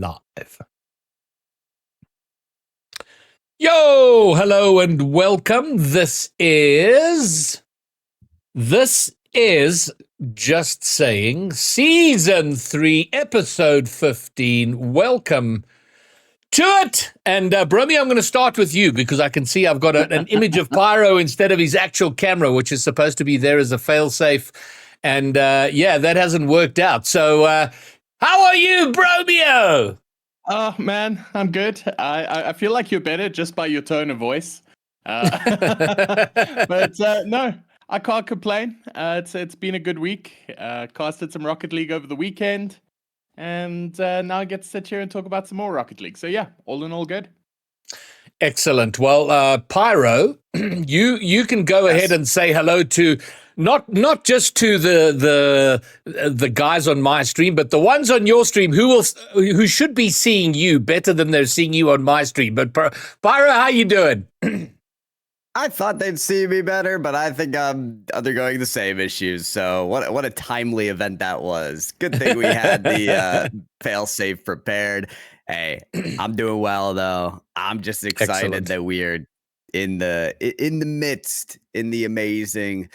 live. Yo, hello and welcome. This is Just Saying Season 3, Episode 15. Welcome to it. And Bromie, I'm going to start with you because I can see I've got an image of Pyro instead of his actual camera, which is supposed to be there as a failsafe. And that hasn't worked out. So how are you, Bromio? Oh, man, I'm good. I feel like you're better just by your tone of voice. But no, I can't complain. It's been a good week. Casted some Rocket League over the weekend. And now I get to sit here and talk about some more Rocket League. So yeah, all in all good. Excellent. Well, Pyro, you can go ahead and say hello to not just to the guys on my stream, but the ones on your stream who should be seeing you better than they're seeing you on my stream. But Pyro, how you doing? I thought they'd see me better, but I think I'm undergoing the same issues. So what a timely event that was. Good thing we had the fail-safe prepared. Hey, I'm doing well though. I'm just excited that we're in the midst in the amazing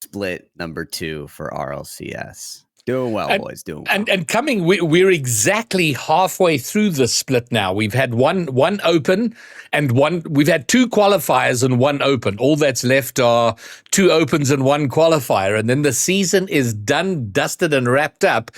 split number 2 for RLCS. Doing well, boys. Doing well. And coming, we're exactly halfway through the split now. We've had one open and we've had 2 qualifiers and 1 open. All that's left are 2 opens and 1 qualifier. And then the season is done, dusted, and wrapped up.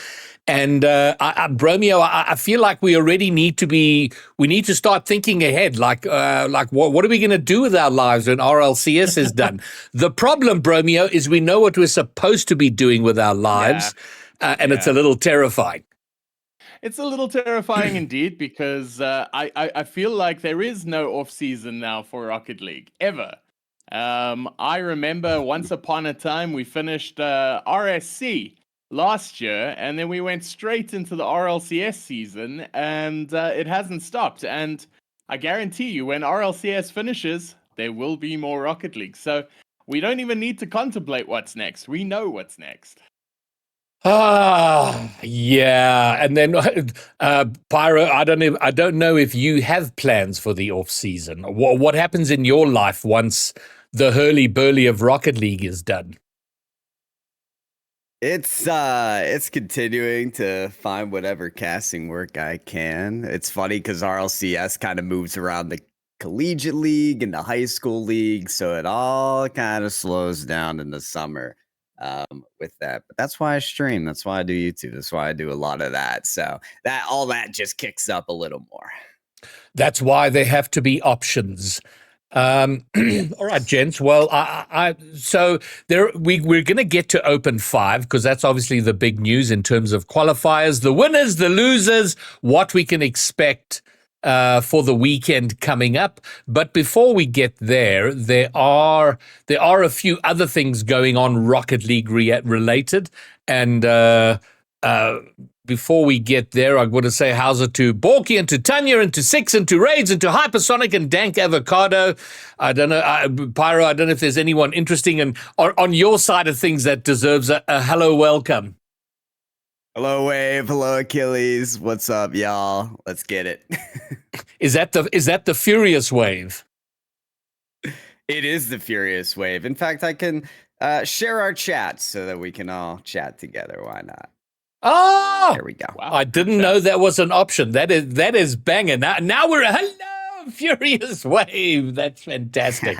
And Bromio, I feel like we already need to start thinking ahead. Like what are we going to do with our lives when RLCS is done? The problem, Bromio, is we know what we're supposed to be doing with our lives. And it's a little terrifying. It's a little terrifying indeed, because I feel like there is no off season now for Rocket League ever. I remember once upon a time we finished RSC last year, and then we went straight into the RLCS season, and it hasn't stopped. And I guarantee you, when RLCS finishes, there will be more Rocket League. So we don't even need to contemplate what's next. We know what's next. Yeah. And then Pyro, I don't know if you have plans for the off season. What happens in your life once the hurly-burly of Rocket League is done? It's continuing to find whatever casting work I can. It's funny because RLCS kind of moves around the collegiate league and the high school league, so it all kind of slows down in the summer with that. But that's why I stream. That's why I do YouTube. That's why I do a lot of that. So all that just kicks up a little more. That's why there have to be options. All right, gents. Well, so we're going to get to Open 5 because that's obviously the big news in terms of qualifiers, the winners, the losers, what we can expect for the weekend coming up. But before we get there, there are a few other things going on Rocket League related, and before we get there, I want to say how's it to Borky and to Tanya and to Six and to Raids and to Hypersonic and Dank Avocado. I don't know, Pyro, I don't know if there's anyone interesting and on your side of things that deserves a hello welcome. Hello, Wave. Hello, Achilles. What's up, y'all? Let's get it. Is that the Furious Wave? It is the Furious Wave. In fact, I can share our chat so that we can all chat together. Why not? Oh, there we go. Wow. I didn't know that was an option. That is banging. Now we're hello Furious Wave. That's fantastic.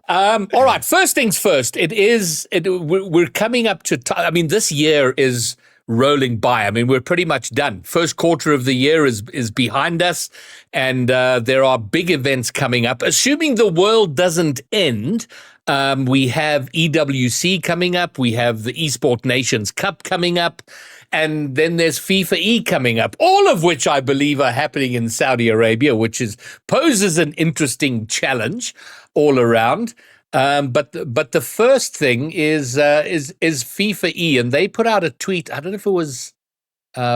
All right. First things first. We're coming up to. I mean, this year is rolling by. I mean, we're pretty much done. First quarter of the year is behind us, and there are big events coming up. Assuming the world doesn't end. We have EWC coming up. We have the Esport Nations Cup coming up. And then there's FIFAe coming up, all of which I believe are happening in Saudi Arabia, which poses an interesting challenge all around. But the first thing is FIFAe, and they put out a tweet. I don't know if it was.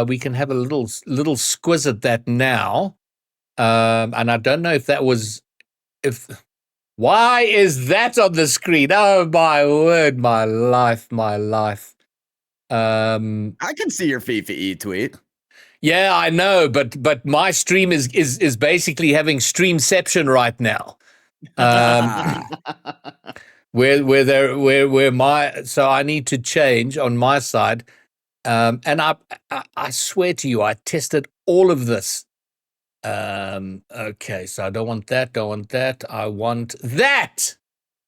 We can have a little squiz at that now, and I don't know if that was if. Why is that on the screen? Oh my word, my life. I can see your FIFAe tweet. Yeah, I know, but my stream is basically having streamception right now. Where my so I need to change on my side. And I swear to you, I tested all of this. Okay, so I don't want that, don't want that. I want that.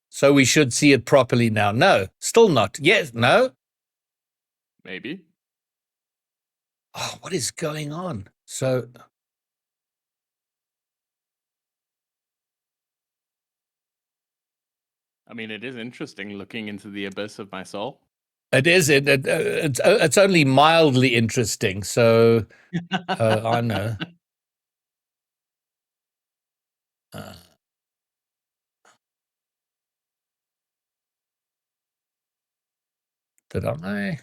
So we should see it properly now. No, still not. Yes, no. Maybe. Oh, what is going on? So I mean, it is interesting looking into the abyss of my soul. it is. It's only mildly interesting. So I know. Did I?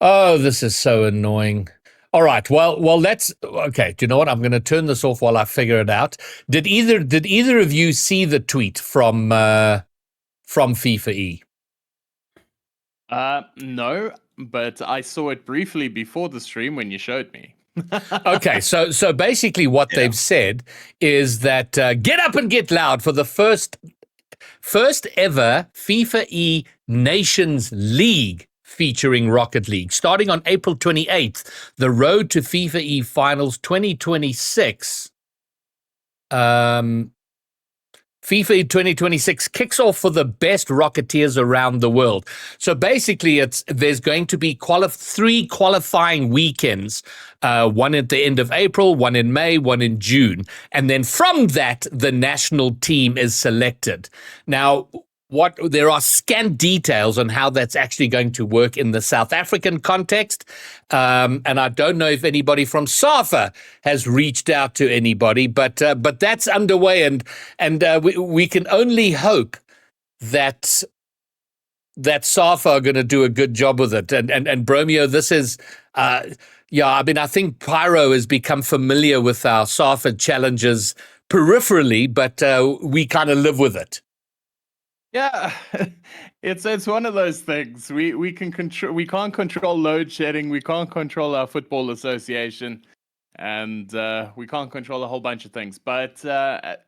Oh, this is so annoying. All right. Well, that's okay. Do you know what? I'm going to turn this off while I figure it out. Did either of you see the tweet from FIFAe? No, but I saw it briefly before the stream when you showed me. Okay, so basically what they've said is that get up and get loud for the first ever FIFAe Nations League featuring Rocket League. Starting on April 28th, the road to FIFAe Finals 2026. FIFA 2026 kicks off for the best Rocketeers around the world. So basically, there's going to be 3 qualifying weekends, one at the end of April, one in May, one in June. And then from that, the national team is selected. Now, there are scant details on how that's actually going to work in the South African context. And I don't know if anybody from SAFA has reached out to anybody, but that's underway, and we can only hope that SAFA are going to do a good job with it. And Bromeo, this is I mean, I think Pyro has become familiar with our SAFA challenges peripherally, but we kind of live with it. Yeah, it's one of those things. We can't control load shedding. We can't control our football association, and we can't control a whole bunch of things. But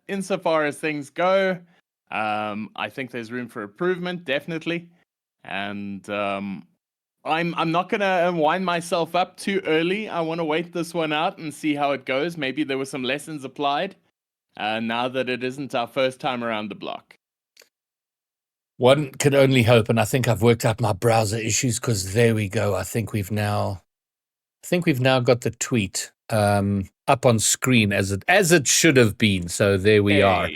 insofar as things go, I think there's room for improvement, definitely. And I'm not gonna wind myself up too early. I want to wait this one out and see how it goes. Maybe there were some lessons applied now that it isn't our first time around the block. One can only hope, and I think I've worked out my browser issues because there we go. I think we've now got the tweet up on screen as it should have been. So there we are.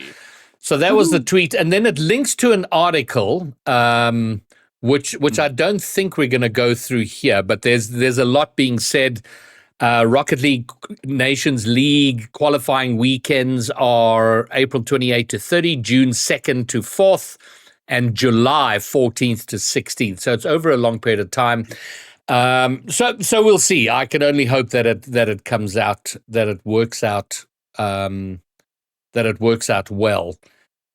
So that was the tweet, and then it links to an article, which I don't think we're going to go through here, but there's a lot being said. Rocket League Nations League qualifying weekends are April 28th to 30, June 2nd to 4th. And July 14th to 16th. So it's over a long period of time. So we'll see. I can only hope that it comes out, that it works out, well.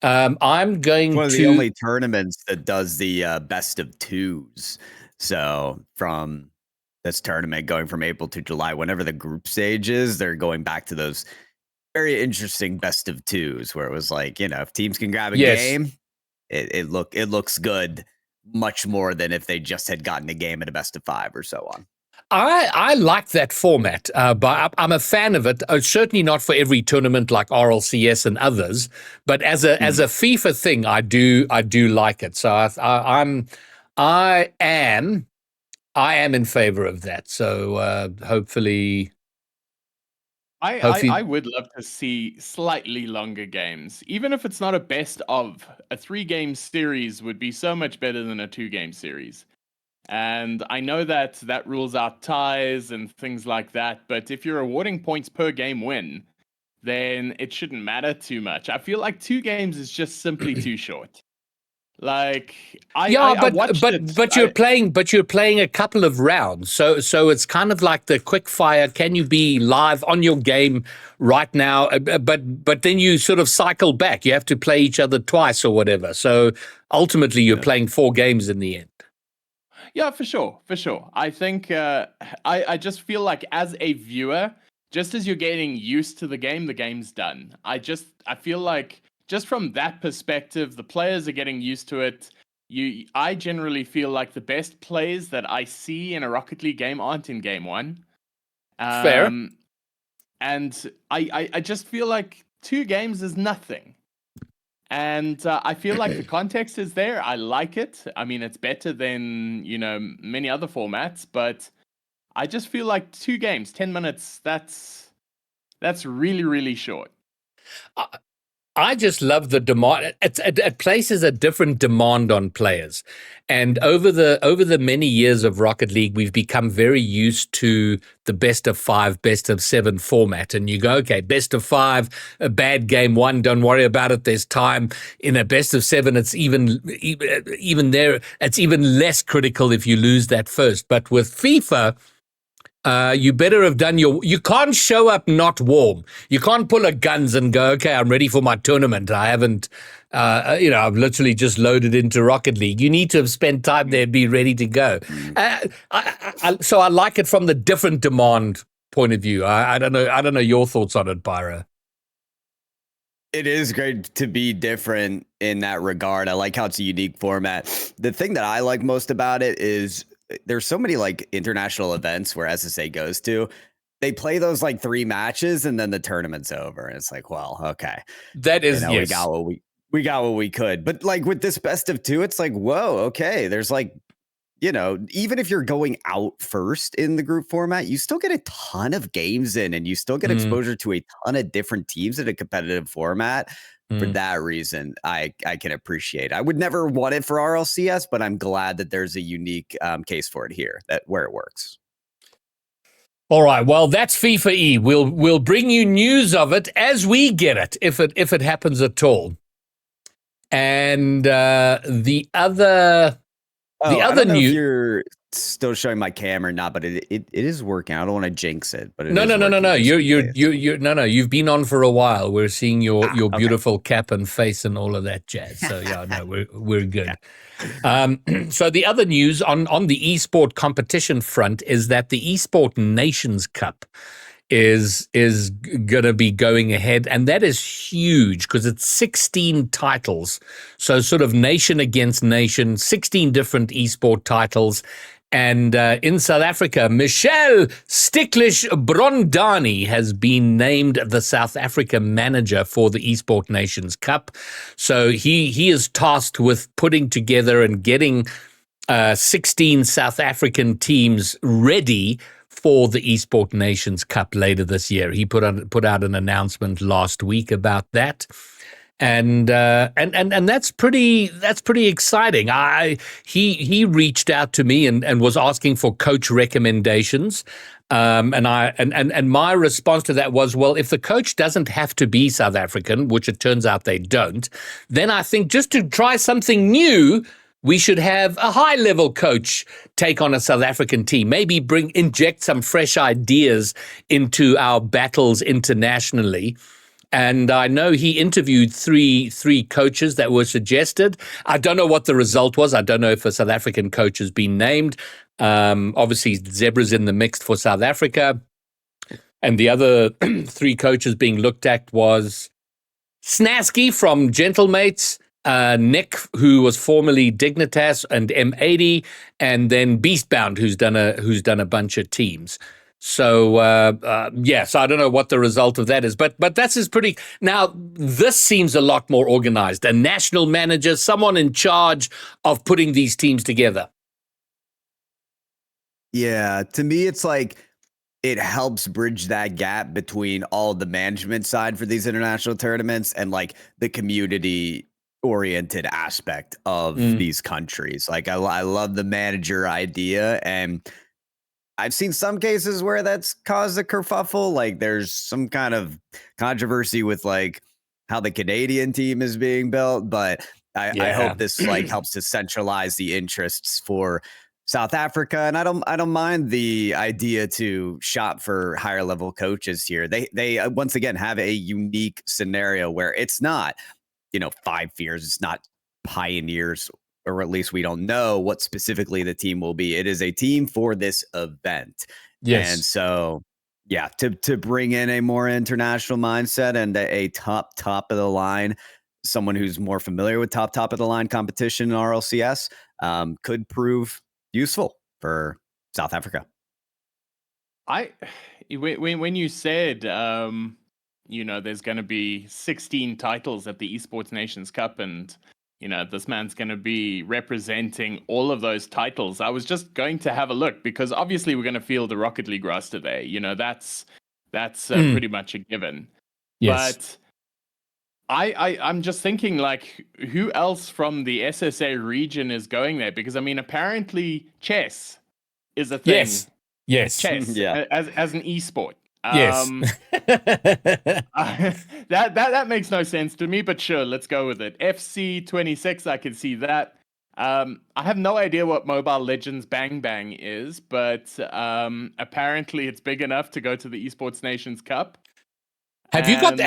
I'm going one of to the only tournaments that does the best of twos. So from this tournament going from April to July, whenever the group stage is, they're going back to those very interesting best of twos where it was like, if teams can grab a game. It looks good much more than if they just had gotten a game at a best of 5 or so on. I like that format, but I'm a fan of it. Certainly not for every tournament like RLCS and others, but as a FIFA thing, I do like it. So I am in favor of that. So hopefully. I would love to see slightly longer games. Even if it's not a best of, a 3-game series would be so much better than a 2-game series. And I know that rules out ties and things like that, but if you're awarding points per game win, then it shouldn't matter too much. I feel like 2 games is just simply too short. Like but you're playing a couple of rounds, so it's kind of like the quick fire. Can you be live on your game right now? But then you sort of cycle back. You have to play each other twice or whatever. So ultimately, you're playing 4 games in the end. Yeah, for sure, for sure. I think I just feel like as a viewer, just as you're getting used to the game's done. I feel like just from that perspective, the players are getting used to it. I generally feel like the best plays that I see in a Rocket League game aren't in game one. Fair. And I just feel like 2 games is nothing. And I feel like the context is there. I like it. I mean, it's better than, many other formats, but I just feel like 2 games, 10 minutes, that's really, really short. I just love the demand. It places a different demand on players, and over the many years of Rocket League, we've become very used to the best of 5, best of 7 format. And you go, okay, best of 5, a bad game 1, don't worry about it. There's time. In a best of 7, it's even there. It's even less critical if you lose that first. But with FIFA, you better have done you can't show up not warm. You can't pull a guns and go, okay, I'm ready for my tournament. I haven't, I've literally just loaded into Rocket League. You need to have spent time there and be ready to go. So I like it from the different demand point of view. I don't know your thoughts on it, Pyro. It is great to be different in that regard. I like how it's a unique format. The thing that I like most about it is there's so many like international events where SSA goes to. They play those like 3 matches and then the tournament's over. And it's like, well, okay. That is, yes. We got what we could. But like with this best of 2, it's like, whoa, okay. There's like, even if you're going out first in the group format, you still get a ton of games in and you still get exposure to a ton of different teams in a competitive format. For that reason, I can appreciate it. I would never want it for RLCS, but I'm glad that there's a unique case for it here, where it works. All right, well, that's FIFAe. We'll bring you news of it as we get it, if it happens at all. And the other I don't know news. if you're still showing my cam or not, but it is working. I don't want to jinx it, but No. You've been on for a while. We're seeing your beautiful cap and face and all of that jazz. So yeah, no, we're good. So the other news on the esport competition front is that the Esport Nations Cup is going to be going ahead, and that is huge because it's 16 titles. So sort of nation against nation, 16 different esport titles. And in South Africa, Michelle Sticklish Brondani has been named the South Africa manager for the Esport Nations Cup. So he is tasked with putting together and getting 16 South African teams ready for the Esport Nations Cup later this year. He put out an announcement last week about that. And that's pretty exciting. He reached out to me and was asking for coach recommendations. And my response to that was, well, if the coach doesn't have to be South African, which it turns out they don't, then I think just to try something new, we should have a high-level coach take on a South African team, maybe inject some fresh ideas into our battles internationally. And I know he interviewed three coaches that were suggested. I don't know what the result was. I don't know if a South African coach has been named. Obviously, Zebra's in the mix for South Africa. And the other 3 coaches being looked at was Snasky from Gentlemates, Nick, who was formerly Dignitas and M80, and then Beastbound, who's done a bunch of teams. So so I don't know what the result of that is, but that's pretty. Now this seems a lot more organized. A national manager, someone in charge of putting these teams together. Yeah, to me, it's like it helps bridge that gap between all the management side for these international tournaments and like the community oriented aspect of these countries. Like I love the manager idea, and I've seen some cases where that's caused a kerfuffle. Like there's some kind of controversy with like how the Canadian team is being built, but I hope this like helps to centralize the interests for South Africa. And I don't mind the idea to shop for higher level coaches here. They once again have a unique scenario where it's not, 5 years, it's not pioneers or at least we don't know what specifically the team will be. It is a team for this event. Yes. And so, yeah, to bring in a more international mindset and a top of the line, someone who's more familiar with top of the line competition in RLCS, could prove useful for South Africa. When you said, there's going to be 16 titles at the Esports Nations Cup, and this man's going to be representing all of those titles, I was just going to have a look, because obviously we're going to field the Rocket League roster there. That's pretty much a given. Yes. But I'm just thinking, like, who else from the SSA region is going there? Because apparently chess is a thing. Yes. Chess, Yeah. as an esport. Yes. That makes no sense to me, but sure, let's go with it. FC26, I can see that. I have no idea what Mobile Legends Bang Bang is, but apparently it's big enough to go to the Esports Nations Cup. Have you got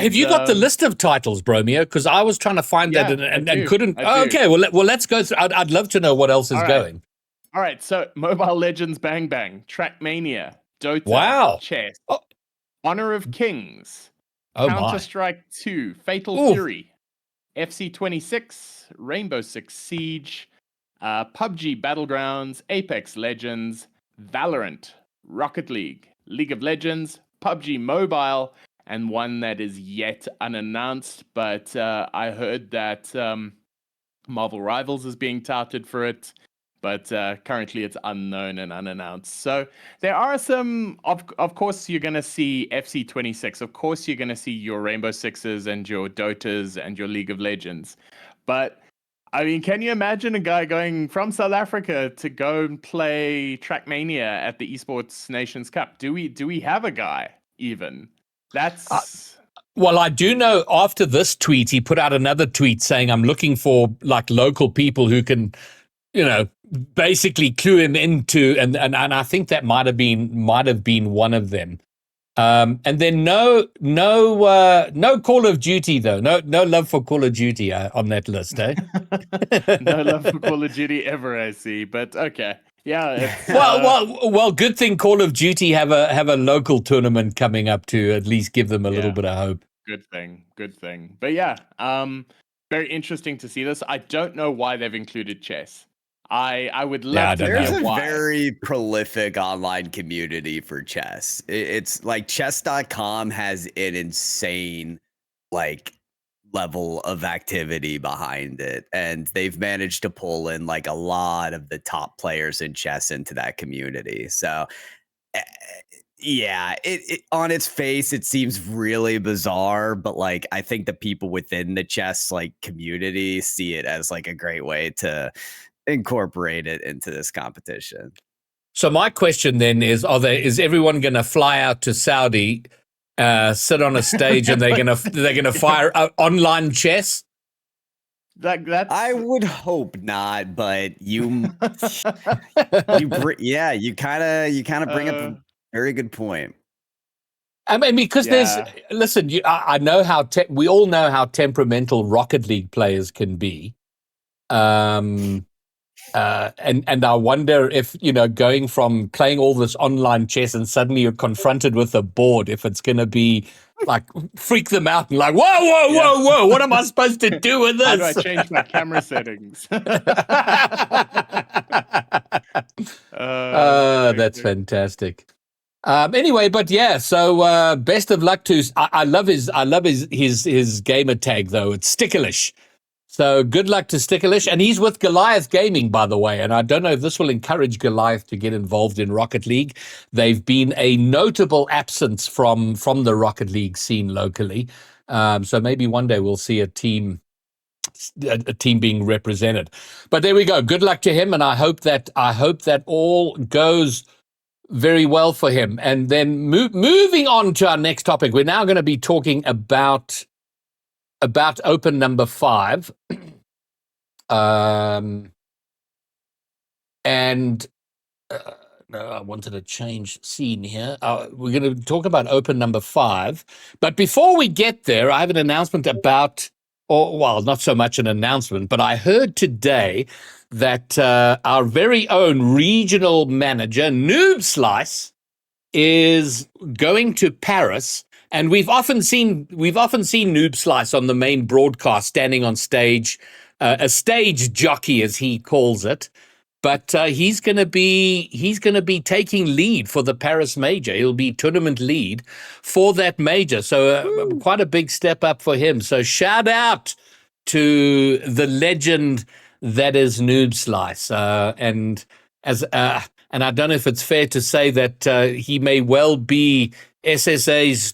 the list of titles, Bromeo? Because I was trying to find that and couldn't. I do. Okay, well let's go through. I'd love to know what else is going. All right, so Mobile Legends Bang Bang, Trackmania, Dota, Wow. Chess, Honor of Kings, Oh Counter-Strike 2, Fatal Fury, FC26, Rainbow Six Siege, PUBG Battlegrounds, Apex Legends, Valorant, Rocket League, League of Legends, PUBG Mobile, and one that is yet unannounced, but I heard that Marvel Rivals is being touted for it. But currently it's unknown and unannounced. So there are some, of course, you're going to see FC26. Of course, you're going to see your Rainbow Sixes and your Dotas and your League of Legends. But, can you imagine a guy going from South Africa to go and play Trackmania at the Esports Nations Cup? Do we have a guy even? That's... Well, I do know after this tweet, he put out another tweet saying, I'm looking for like local people who can, basically clue him into, and I think that might have been one of them. And then no Call of Duty though. No love for Call of Duty on that list, eh? No love for Call of Duty ever, I see. But okay, yeah. Well. Good thing Call of Duty have a local tournament coming up to at least give them a little bit of hope. Good thing. But yeah, very interesting to see this. I don't know why they've included chess. I would love to There's hear a why. very prolific online community for chess. It's like chess.com has an insane level of activity behind it, and they've managed to pull in like a lot of the top players in chess into that community. So yeah, it on its face it seems really bizarre, but like I think the people within the chess community see it as like a great way to incorporate it into this competition. So my question then is everyone going to fly out to Saudi, sit on a stage, and they're going to fire online chess? I would hope not, but you kind of bring up a very good point. Because listen, I know how we all know how temperamental Rocket League players can be. And I wonder if, going from playing all this online chess and suddenly you're confronted with a board, if it's going to be like freak them out and like, whoa, what am I supposed to do with this? How do I change my camera settings? That's fantastic. Anyway, but yeah, so best of luck to. I love his gamer tag though. It's Stickerlish. So good luck to Stickerlish, and he's with Goliath Gaming, by the way. And I don't know if this will encourage Goliath to get involved in Rocket League. They've been a notable absence from the Rocket League scene locally. So maybe one day we'll see a team being represented. But there we go. Good luck to him, and I hope that all goes very well for him. And then moving on to our next topic, we're now going to be talking about open number 5. No, I wanted to change scene here. We're going to talk about open number 5. But before we get there, I have an announcement about or well, not so much an announcement, but I heard today that our very own regional manager, Noob Slice, is going to Paris. And we've often seen Noob Slice on the main broadcast, standing on stage, a stage jockey, as he calls it. But he's going to be taking lead for the Paris Major. He'll be tournament lead for that major. So quite a big step up for him. So shout out to the legend that is Noob Slice. And I don't know if it's fair to say that he may well be SSA's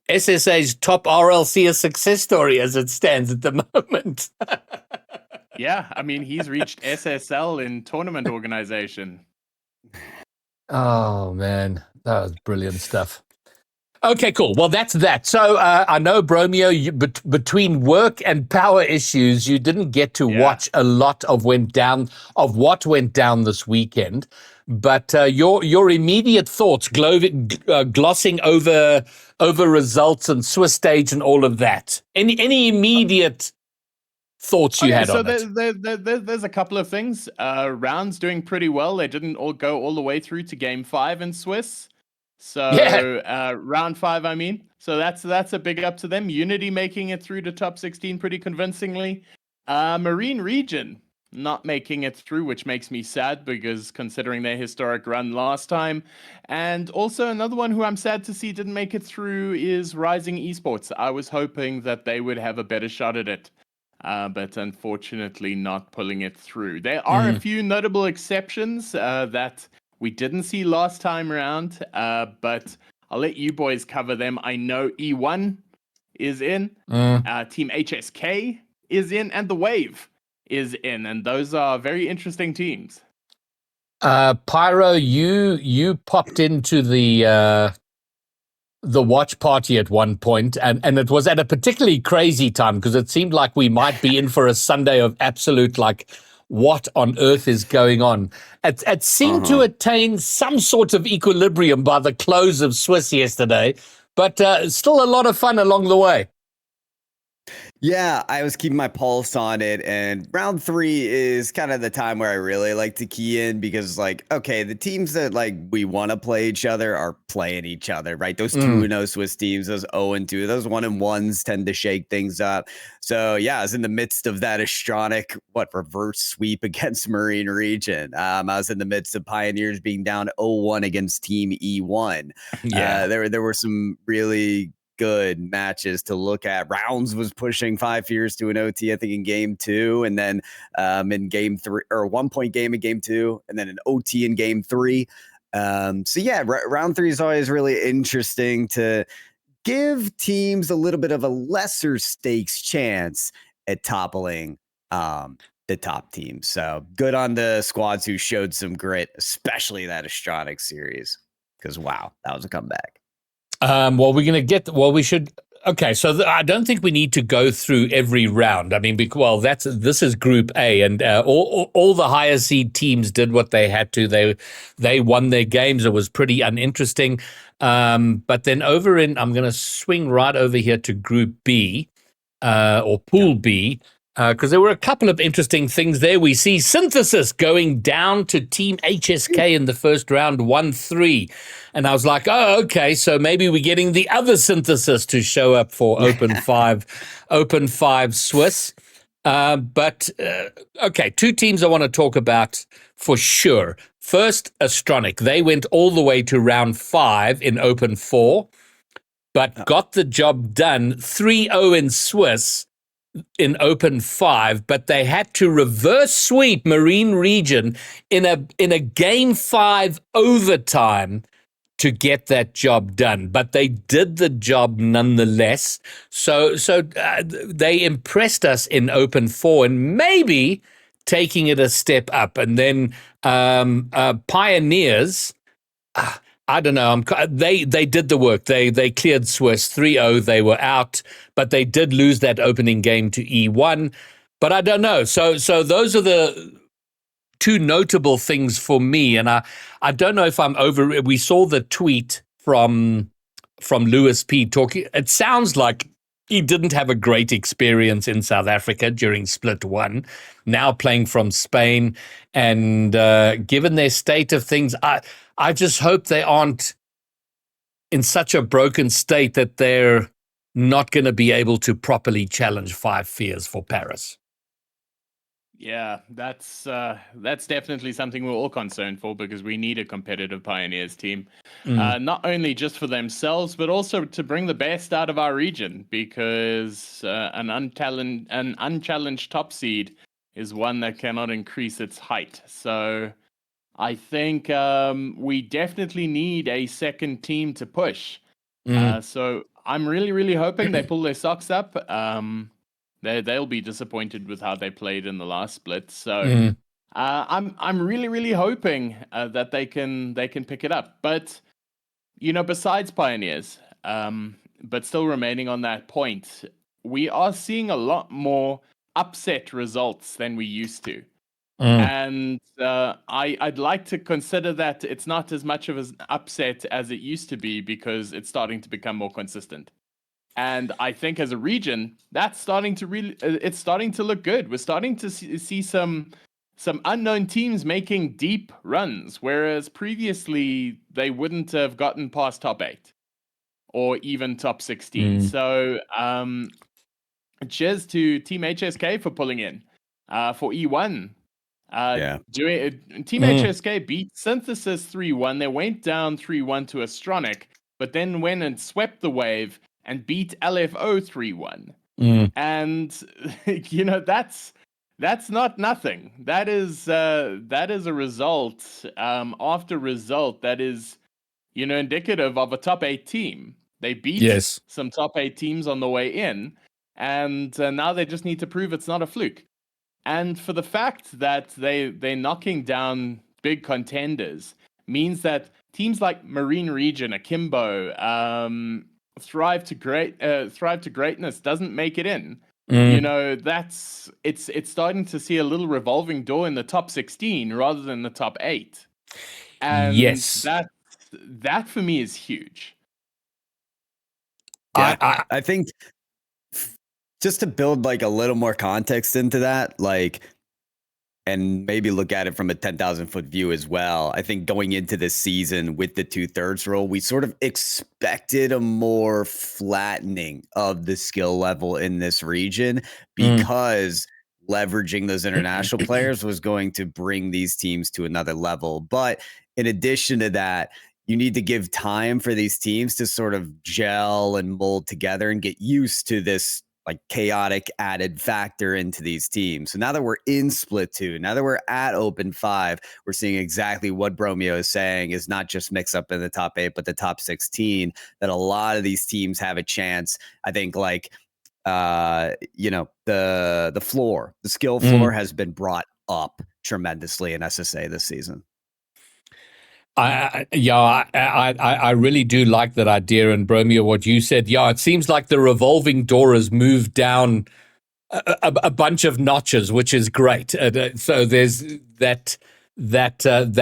top RLC success story as it stands at the moment. Yeah, I mean, he's reached SSL in tournament organization. Oh, man. That was brilliant stuff. Okay, cool. Well, that's that. So I know, Bromeo, between work and power issues, you didn't get to watch a lot of what went down this weekend. But your immediate thoughts, glossing over results and Swiss stage and all of that. Any immediate thoughts you had on it? There's a couple of things. Rounds doing pretty well. They didn't all go all the way through to game 5 in Swiss. So round 5, I mean. So that's a big up to them. Unity making it through to top 16 pretty convincingly. Marine Region not making it through, which makes me sad because considering their historic run last time. And also another one who I'm sad to see didn't make it through is Rising Esports. I was hoping that they would have a better shot at it. But unfortunately not pulling it through. There are a few notable exceptions that we didn't see last time around, but I'll let you boys cover them. I know E1 is in, Team HSK is in, and The Wave is in, and those are very interesting teams. Pyro, you popped into the watch party at one point, and it was at a particularly crazy time because it seemed like we might be in for a Sunday of absolute, like, what on earth is going on? It seemed to attain some sort of equilibrium by the close of Swiss yesterday, but still a lot of fun along the way. Yeah, I was keeping my pulse on it, and round 3 is kind of the time where I really like to key in because, like, okay, the teams that, like, we want to play each other are playing each other, right? Those 2-0 Swiss teams, those 0-2, those 1-1s tend to shake things up. So, yeah, I was in the midst of that Astronic, reverse sweep against Marine Region. I was in the midst of Pioneers being down 0-1 against Team E1. Yeah. There were some really good matches to look at. Rounds was pushing 5 fears to an OT, I think, in game 2, and then in game 3, or a 1-point game in game 2, and then an OT in game 3. So yeah, round 3 is always really interesting to give teams a little bit of a lesser stakes chance at toppling the top team. So good on the squads who showed some grit, especially that Astronic series, because wow, that was a comeback. We should. Okay, so I don't think we need to go through every round. I mean, this is Group A, and all the higher seed teams did what they had to. They won their games. It was pretty uninteresting. But then I'm going to swing right over here to Group B, or Pool B. Because there were a couple of interesting things there. We see Synthesis going down to Team HSK in the first round, 1-3. And I was like, oh, okay, so maybe we're getting the other Synthesis to show up for Open 5 Swiss. Okay, 2 teams I want to talk about for sure. First, Astronic. They went all the way to round 5 in Open 4, but got the job done 3-0 in Swiss in Open 5, but they had to reverse sweep Marine Region in a game 5 overtime to get that job done. But they did the job nonetheless. So they impressed us in Open 4, and maybe taking it a step up. And then Pioneers, I don't know. They did the work. They cleared Swiss 3-0. They were out, but they did lose that opening game to E1. But I don't know. So those are the 2 notable things for me. And I don't know if I'm over. We saw the tweet from Lewis P talking. It sounds like he didn't have a great experience in South Africa during Split 1, now playing from Spain. And given their state of things, I just hope they aren't in such a broken state that they're not going to be able to properly challenge Five Fears for Paris. Yeah, that's definitely something we're all concerned for, because we need a competitive Pioneers team, not only just for themselves, but also to bring the best out of our region, because an unchallenged top seed is one that cannot increase its height. So I think we definitely need a second team to push. So I'm really, really hoping they pull their socks up. They'll be disappointed with how they played in the last split. So I'm really, really hoping that they can pick it up. But besides Pioneers, but still remaining on that point, we are seeing a lot more upset results than we used to. And I'd like to consider that it's not as much of an upset as it used to be, because it's starting to become more consistent. And I think as a region, that's starting to it's starting to look good. We're starting to see some unknown teams making deep runs, whereas previously they wouldn't have gotten past top 8 or even top 16. So cheers to Team HSK for pulling in for E1. Team HSK beat Synthesis 3-1. They went down 3-1 to Astronic, but then went and swept the wave and beat LFO 3-1. And that's not nothing. That is a result after result that is indicative of a top 8 team. They beat some top 8 teams on the way in, and now they just need to prove it's not a fluke. And for the fact that they're knocking down big contenders means that teams like Marine Region, Akimbo, Thrive to Greatness doesn't make it in. It's starting to see a little revolving door in the top 16 rather than the top 8. And that for me is huge. Yeah, I think just to build like a little more context into that, like, and maybe look at it from a 10,000 foot view as well. I think going into this season with the 2/3 role, we sort of expected a more flattening of the skill level in this region, because leveraging those international players was going to bring these teams to another level. But in addition to that, you need to give time for these teams to sort of gel and mold together and get used to this like chaotic added factor into these teams. So now that we're in Split 2, now that we're at Open 5, we're seeing exactly what Bromeo is saying is not just mix up in the top 8, but the top 16, that a lot of these teams have a chance. I think like, the skill floor has been brought up tremendously in SSA this season. I really do like that idea. And Bromeo, what you said, it seems like the revolving door has moved down a bunch of notches, which is great. So there's that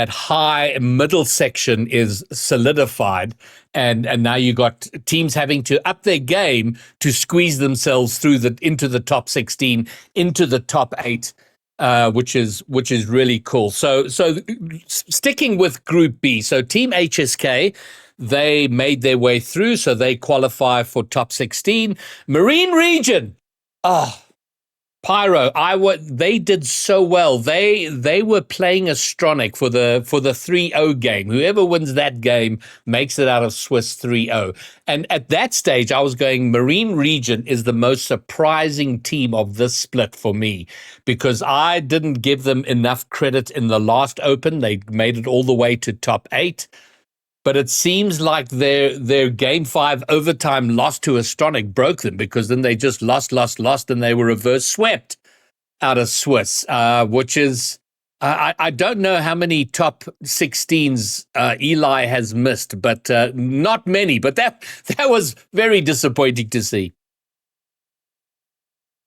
high middle section is solidified, and now you got teams having to up their game to squeeze themselves through into the top 16, into the top 8. Which is really cool. So sticking with Group B, so Team HSK, they made their way through, so they qualify for top 16. Marine Region, Pyro, they did so well. They were playing Astronic for the 3-0 game. Whoever wins that game makes it out of Swiss 3-0. And at that stage, I was going, Marine Region is the most surprising team of this split for me, because I didn't give them enough credit in the last Open. They made it all the way to top 8. But it seems like their Game 5 overtime loss to Astronic broke them, because then they just lost, and they were reverse swept out of Swiss, which is, I don't know how many top 16s Eli has missed, but not many. But that was very disappointing to see.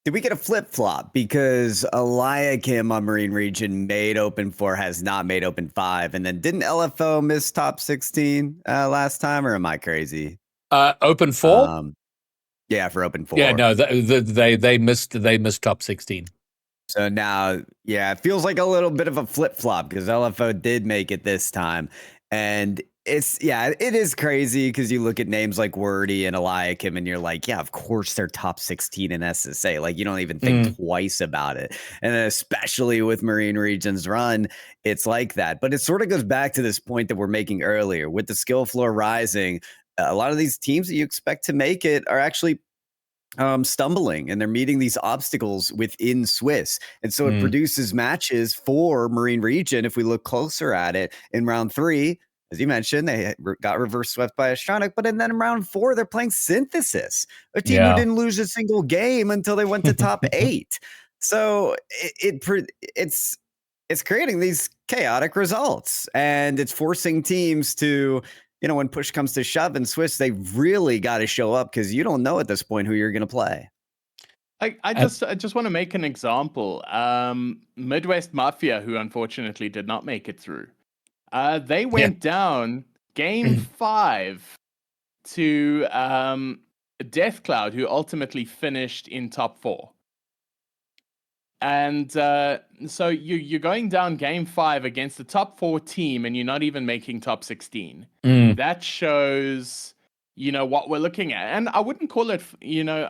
Did we get a flip-flop? Because Eliakim on Marine Region made Open 4, has not made Open 5. And then didn't LFO miss top 16 last time, or am I crazy? Open 4? Yeah, for Open 4. Yeah, no, they missed top 16. So now, yeah, it feels like a little bit of a flip-flop because LFO did make it this time. And it is crazy because you look at names like Wordy and Eliakim and you're like, yeah, of course they're top 16 in SSA. Like, you don't even think twice about it. And then especially with Marine Region's run, it's like that. But it sort of goes back to this point that we're making earlier. With the skill floor rising, a lot of these teams that you expect to make it are actually stumbling, and they're meeting these obstacles within Swiss. And so it produces matches for Marine Region. If we look closer at it in round 3, as you mentioned, they got reverse swept by Astronic, but then in round 4, they're playing Synthesis, a team who didn't lose a single game until they went to top 8. So it's creating these chaotic results, and it's forcing teams to, when push comes to shove in Swiss, they really got to show up because you don't know at this point who you're going to play. I just want to make an example. Midwest Mafia, who unfortunately did not make it through, they went down game 5 to Death Cloud, who ultimately finished in top 4. And so you're going down game 5 against the top 4 team, and you're not even making top 16. That shows, what we're looking at. And I wouldn't call it,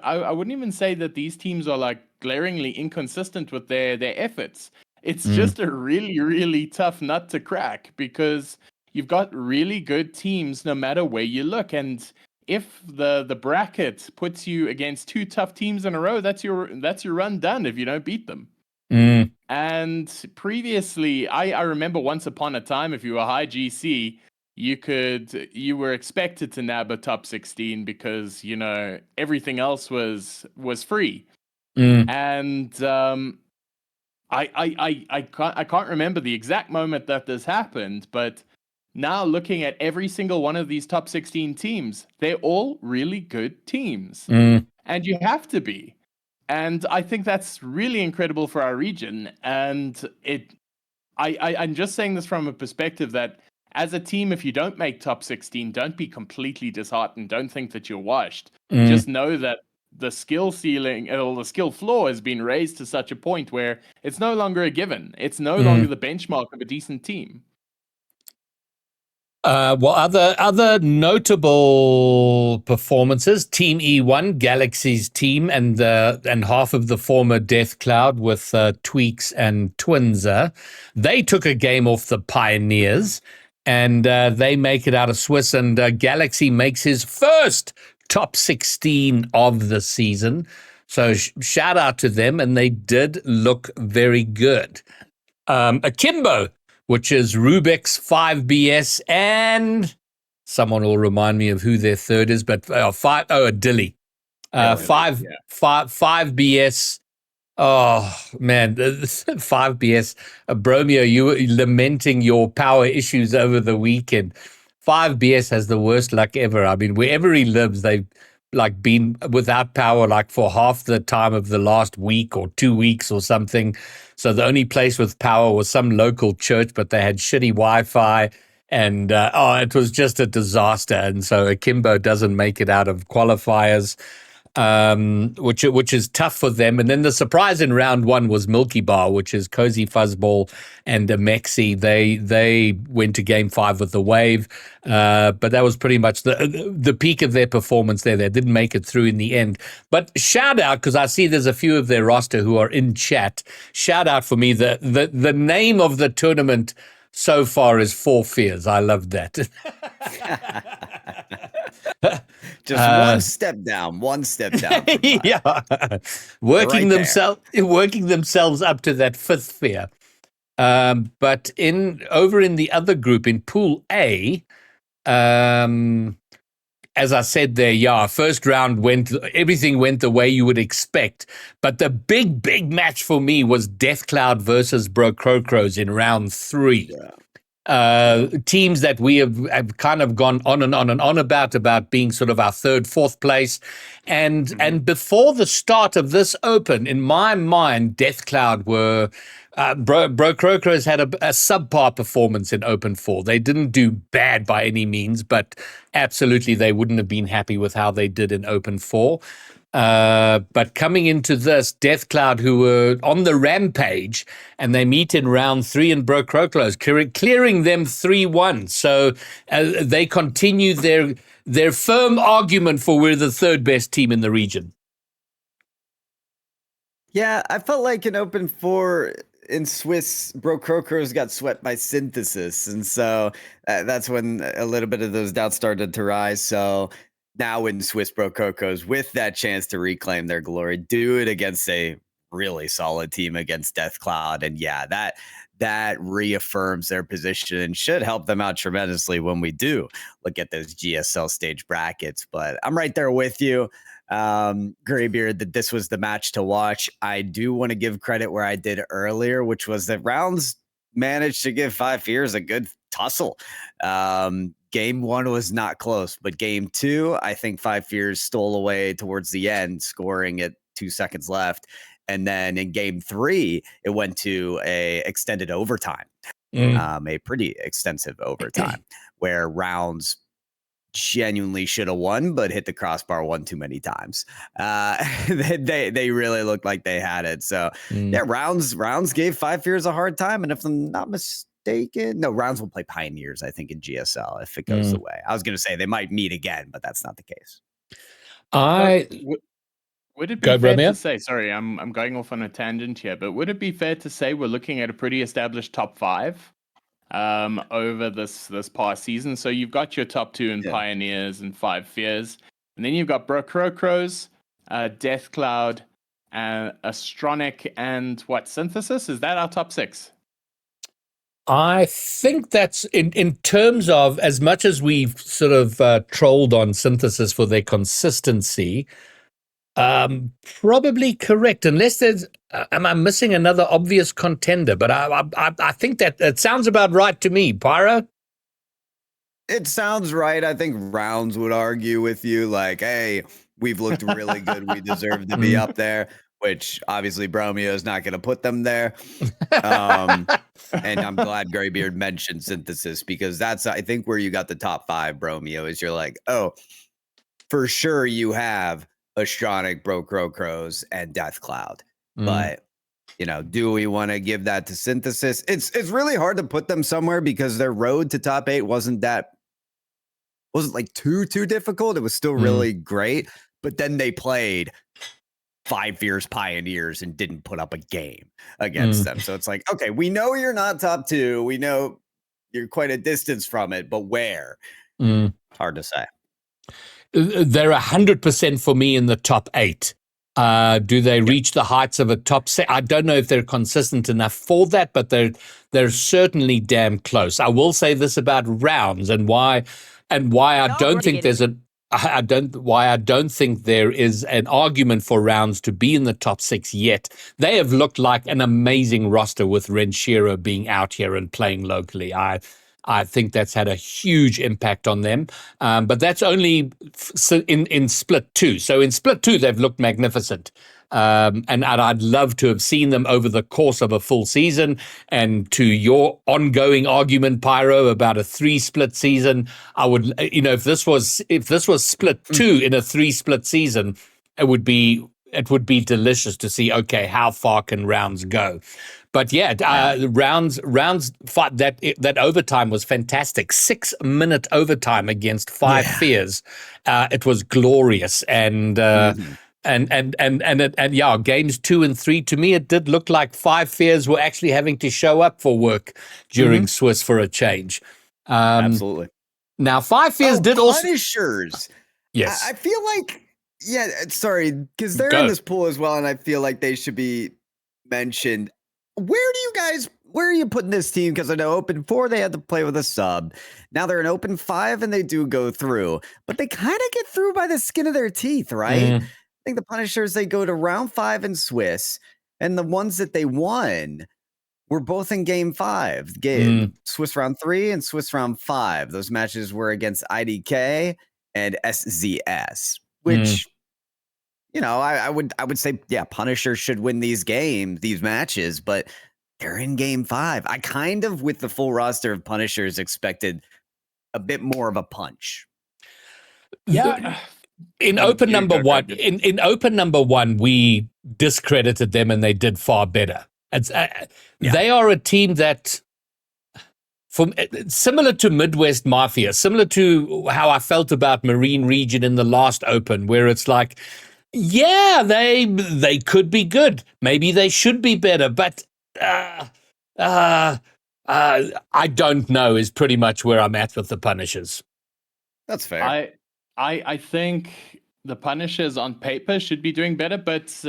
I wouldn't even say that these teams are like glaringly inconsistent with their efforts. It's just a really, really tough nut to crack because you've got really good teams no matter where you look. And if the bracket puts you against 2 tough teams in a row, that's your run done if you don't beat them. And previously, I remember once upon a time, if you were high GC, you were expected to nab a top 16 because everything else was free. And I can't remember the exact moment that this happened, but now looking at every single one of these top 16 teams, they're all really good teams. And you have to be. And I think that's really incredible for our region. And I'm just saying this from a perspective that as a team, if you don't make top 16, don't be completely disheartened. Don't think that you're washed. Just know that the skill ceiling or the skill floor has been raised to such a point where it's no longer a given. It's no longer the benchmark of a decent team. Well, other notable performances: Team E1, Galaxy's team, and half of the former Death Cloud with Tweaks and Twinzer. They took a game off the Pioneers, and they make it out of Swiss. And Galaxy makes his first top 16 of the season. So shout out to them, and they did look very good. Akimbo, which is Rubik's 5BS, and someone will remind me of who their third is, but Dilly. 5BS. Oh, man, 5BS. Bromeo, you were lamenting your power issues over the weekend. 5BS has the worst luck ever. I mean, wherever he lives, they've been without power for half the time of the last week or 2 weeks or something. So the only place with power was some local church, but they had shitty Wi-Fi, and it was just a disaster. And so Akimbo doesn't make it out of qualifiers, which is tough for them. And then the surprise in round 1 was Milky Bar, which is Cozy Fuzzball and Mexi. They went to game 5 with the Wave, but that was pretty much the peak of their performance there. They didn't make it through in the end. But shout out, because I see there's a few of their roster who are in chat. Shout out for me. The name of the tournament so far is Four Fears. I love that. Just one step down. Yeah, working themselves up to that 5th fear. But over in the other group, in Pool A, as I said there, first round everything went the way you would expect. But the big match for me was Death Cloud versus Bro Crocros in round 3. Yeah. Teams that we have kind of gone on and on about being sort of our 3rd, 4th place. And before the start of this Open, in my mind, Death Cloud were Bro Crocro's had a subpar performance in Open 4. They didn't do bad by any means, but absolutely they wouldn't have been happy with how they did in Open 4. But coming into this, Death Cloud, who were on the rampage, and they meet in round 3 in Bro Crocro's, clearing them 3-1. So they continue their firm argument for we're the third best team in the region. Yeah, I felt like in Open 4 in Swiss, Bro Crocro's got swept by Synthesis. And so that's when a little bit of those doubts started to rise. So now in Swiss, Bro Crocro's, with that chance to reclaim their glory, do it against a really solid team against Death Cloud. And yeah, that reaffirms their position and should help them out tremendously when we do look at those GSL stage brackets. But I'm right there with you, Graybeard, that this was the match to watch. I do want to give credit where I did earlier, which was that Rounds managed to give FIFAe a good tussle. Game 1 was not close, but game 2, I think FIFAe stole away towards the end, scoring at 2 seconds left. And then in game 3, it went to a extended overtime, a pretty extensive overtime, where Rounds genuinely should have won, but hit the crossbar one too many times. They really looked like they had it. So yeah, Rounds gave FIFAe a hard time, and if I'm not mistaken, no, Rounds will play Pioneers, I think, in GSL if it goes away. I was going to say they might meet again, but that's not the case. Would it be fair to say, sorry, I'm going off on a tangent here, but would it be fair to say we're looking at a pretty established top 5 over this past season? So you've got your top 2 in Pioneers and FIFAe, and then you've got Bro Crocro's, Death Cloud, Astronic, and what, Synthesis? Is that our top 6? I think that's in terms of, as much as we've sort of trolled on Synthesis for their consistency, probably correct, unless there's am I missing another obvious contender? But I think that sounds about right to me. Pyro? It sounds right. I think Rounds would argue with you, like, hey, we've looked really good, we deserve to be up there, which obviously Bromeo is not going to put them there. And I'm glad Graybeard mentioned Synthesis, because that's, I think, where you got the top 5, Bromeo, is you're like, oh, for sure you have Astronic, Bro Crocro's, and Death Cloud. But, do we want to give that to Synthesis? It's really hard to put them somewhere because their road to top 8 wasn't like too difficult. It was still really great. But then they played FIFAe Pioneers and didn't put up a game against them. So it's like, okay, we know you're not top 2. We know you're quite a distance from it, but where? Hard to say. They're 100% for me in the top 8. Do they reach the heights of a top 6? I don't know if they're consistent enough for that, but they're certainly damn close. I will say this about Rounds and why I don't think I don't think there is an argument for Rounds to be in the top 6 yet. They have looked like an amazing roster with Renshiro being out here and playing locally. I think that's had a huge impact on them, but that's only in Split 2. So in Split 2, they've looked magnificent, and I'd love to have seen them over the course of a full season. And to your ongoing argument, Pyro, about a 3-split season, I would, if this was Split 2 in a 3-split season, it would be delicious to see. Okay, how far can Rounds go? But yeah, Rounds fight, that overtime was fantastic. 6-minute overtime against FIFAe. It was glorious, and games 2 and 3, to me, it did look like FIFAe were actually having to show up for work during Swiss for a change. Absolutely. Now FIFAe did also Punishers. Yes, I feel like sorry, because they're in this pool as well, and I feel like they should be mentioned. Where are you putting this team? Because I know Open 4, they had to play with a sub. Now they're in Open 5, and they do go through. But they kind of get through by the skin of their teeth, right? I think the Punishers, they go to round 5 in Swiss, and the ones that they won were both in Game 5. Swiss round 3 and Swiss round 5. Those matches were against IDK and SZS, which... I would say, Punisher should win these matches, but they're in game 5. I kind of, with the full roster of Punishers, expected a bit more of a punch. Yeah. In Oh, open you number go, one, David. in open number one, we discredited them and they did far better. It's They are a team that, similar to Midwest Mafia, similar to how I felt about Marine Region in the last Open, where it's like, yeah, they could be good, maybe they should be better, but I don't know. Is pretty much where I'm at with the Punishers. That's fair. I think the Punishers on paper should be doing better, but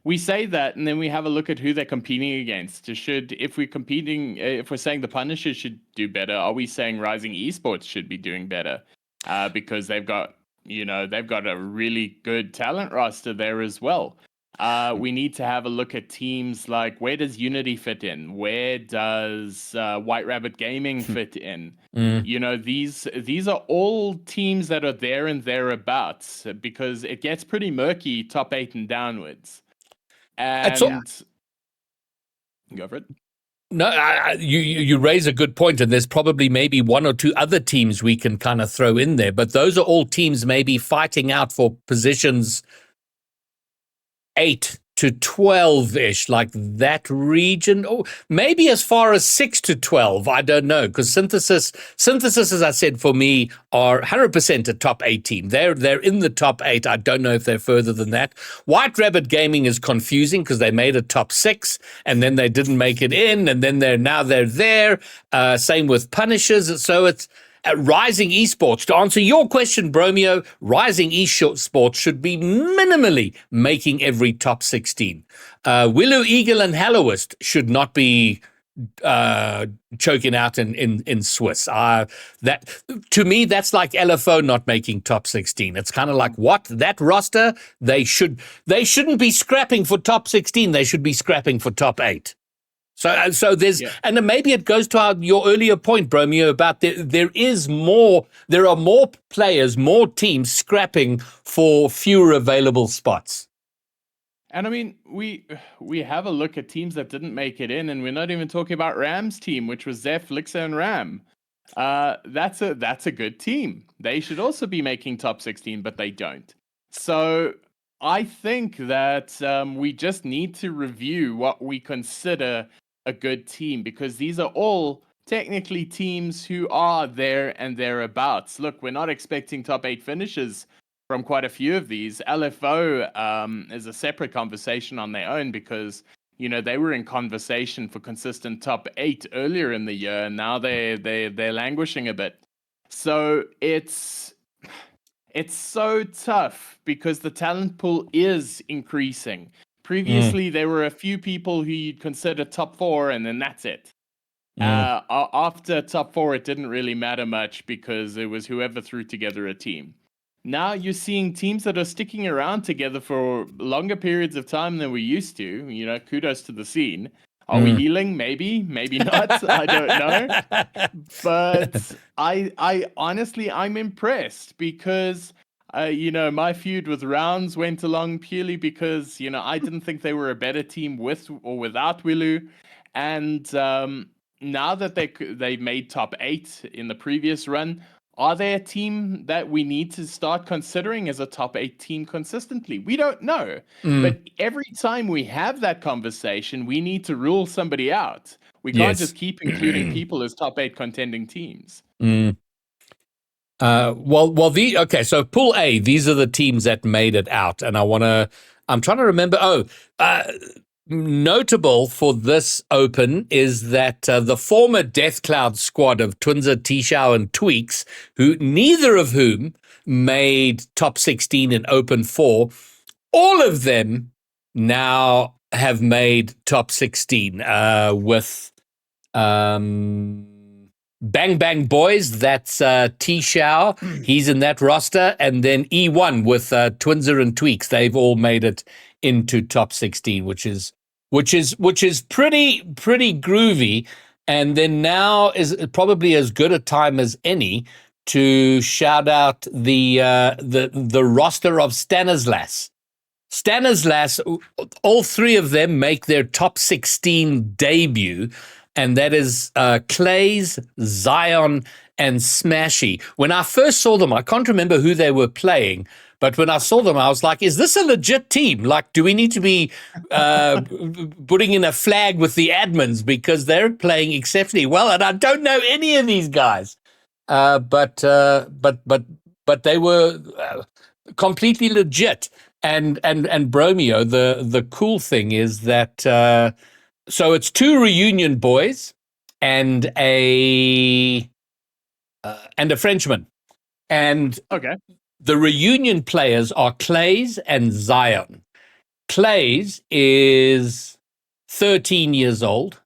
we say that and then we have a look at who they're competing against. If we're saying the Punishers should do better, are we saying Rising Esports should be doing better? Because they've got a really good talent roster there as well. We need to have a look at teams like, where does Unity fit in? Where does White Rabbit Gaming fit in? These are all teams that are there and thereabouts, because it gets pretty murky top 8 and downwards. And go for it. No, you raise a good point, and there's probably maybe one or two other teams we can kind of throw in there, but those are all teams maybe fighting out for positions 8 to 12-ish, like that region, or maybe as far as 6 to 12. I don't know, because Synthesis, as I said, for me, are 100% a top 8 team. They're in the top 8. I don't know if they're further than that. White Rabbit Gaming is confusing because they made a top 6 and then they didn't make it in, and then they're there. Same with Punishers. So it's Rising Esports. To answer your question, Bromeo, Rising Esports should be minimally making every top 16. Willow Eagle and Hallowist should not be choking out in Swiss. That, to me, that's like LFO not making top 16. It's kind of like, what? That roster, they shouldn't be scrapping for top 16. They should be scrapping for top 8. So there's, and then maybe it goes to your earlier point, Bromeo, about there are more players, more teams scrapping for fewer available spots. And I mean, we have a look at teams that didn't make it in, and we're not even talking about Ram's team, which was Zeph, Lixa, and Ram. That's a good team. They should also be making top 16, but they don't. So I think that we just need to review what we consider a good team, because these are all technically teams who are there and thereabouts. Look, we're not expecting top 8 finishes from quite a few of these. LFO is a separate conversation on their own, because they were in conversation for consistent top 8 earlier in the year, and now they're languishing a bit. So it's so tough because the talent pool is increasing. Previously, there were a few people who you'd consider top 4, and then that's it. After top 4, it didn't really matter much because it was whoever threw together a team. Now you're seeing teams that are sticking around together for longer periods of time than we used to. Kudos to the scene. Are we healing? Maybe not. I don't know. But I honestly, I'm impressed because my feud with Rounds went along purely because, I didn't think they were a better team with or without Willu. And now that they made top 8 in the previous run, are they a team that we need to start considering as a top 8 team consistently? We don't know. But every time we have that conversation, we need to rule somebody out. We can't just keep including people as top 8 contending teams. So Pool A, these are the teams that made it out, and I'm trying to remember. Notable for this Open is that the former Death Cloud squad of Twinza, Tishao, and Tweaks, neither of whom made top 16 in Open 4, all of them now have made top 16 with Bang Bang Boys, that's Tishao, he's in that roster, and then E1 with Twinza and Tweaks, they've all made it into top 16, which is pretty groovy. And then now is probably as good a time as any to shout out the roster of Stanislas. Stanislas, all three of them make their top 16 debut, and that is Clays, Zion, and Smashy. When I first saw them, I can't remember who they were playing, but when I saw them, I was like, is this a legit team? Like, do we need to be putting in a flag with the admins because they're playing exceptionally well? And I don't know any of these guys, but they were completely legit. And Bromeo, the cool thing is that so it's two reunion boys and a Frenchman, and Okay. the reunion players are Clays and Zion. Clays is 13 years old,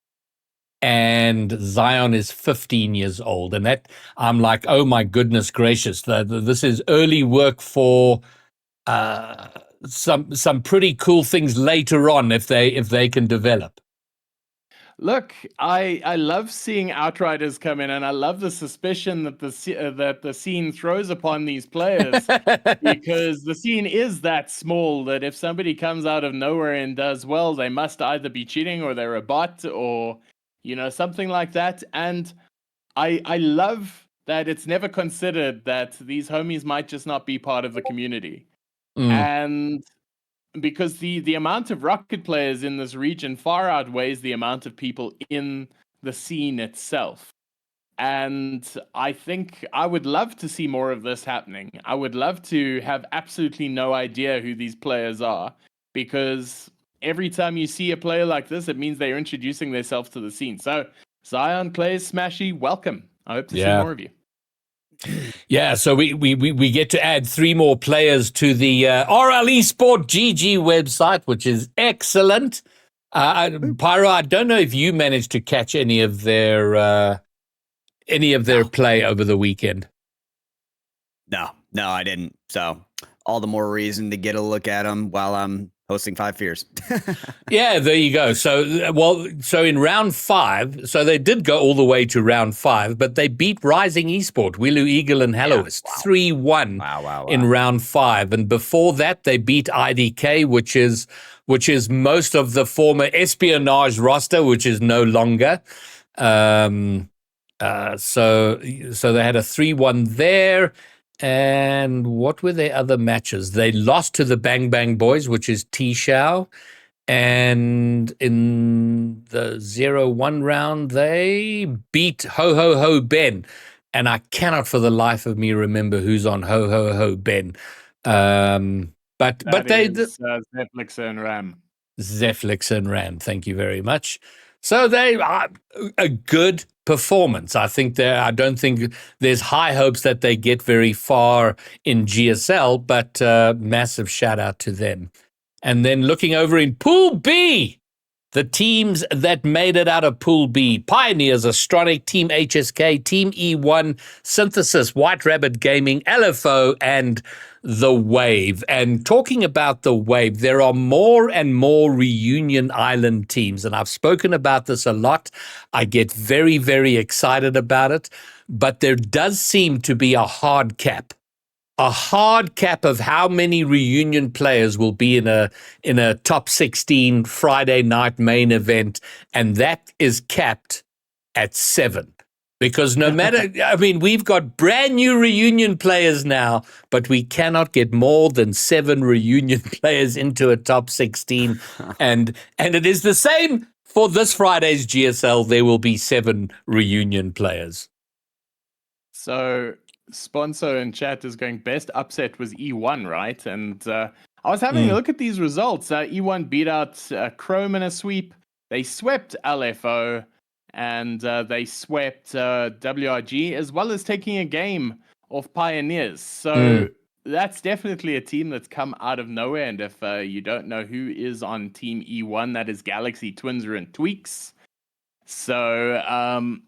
and Zion is 15 years old, and that I'm like, oh my goodness gracious, this is early work for some pretty cool things later on if they can develop. Look, I love seeing outriders come in, and I love the suspicion that the scene throws upon these players because the scene is that small that if somebody comes out of nowhere and does well, they must either be cheating or they're a bot or something like that. And I love that it's never considered that these homies might just not be part of the community. And because the amount of Rocket players in this region far outweighs the amount of people in the scene itself. And I think I would love to see more of this happening. I would love to have absolutely no idea who these players are, because every time you see a player like this, it means they're introducing themselves to the scene. So Zion, Clays, Smashy, welcome. I hope to see more of you. Yeah, so we get to add 3 more players to the RL Esport GG website, which is excellent. Pyro, I don't know if you managed to catch any of their play over the weekend. No, I didn't. So all the more reason to get a look at them while I'm hosting 5 Fears. Yeah, there you go. So in round 5, so they did go all the way to round 5, but they beat Rising Esport, Willow Eagle and Helloist 3-1 in round 5. And before that, they beat IDK, which is most of the former Espionage roster, which is no longer. So they had a 3-1 there. And what were their other matches? They lost to the Bang Bang Boys, which is T-Shao. And in the 0-1 round, they beat Ho Ho Ho Ben. And I cannot for the life of me remember who's on Ho Ho Ho Ben. But they Zeflix and Ram. Zeflix and Ram, thank you very much. So they are a good performance. I don't think there's high hopes that they get very far in GSL, but massive shout out to them. And then looking over in Pool B, the teams that made it out of Pool B: Pioneers, Astronic, Team HSK, Team E1, Synthesis, White Rabbit Gaming, LFO, and The Wave. And talking about The Wave, there are more and more Reunion Island teams, and I've spoken about this a lot. I get very, very excited about it, but there does seem to be a hard cap of how many Reunion players will be in a top 16 Friday night main event, and that is capped at 7. Because no matter, I mean, we've got brand new Reunion players now, but we cannot get more than 7 Reunion players into a top 16, and it is the same for this Friday's GSL. There will be 7 Reunion players. So Sponso in chat is going, best upset was E1, right? And I was having a look at these results. E1 beat out Chrome in a sweep. They swept LFO, and they swept WRG, as well as taking a game off Pioneers. So that's definitely a team that's come out of nowhere. And if you don't know who is on Team E1, that is Galaxy, Twinzer, and Tweaks. So,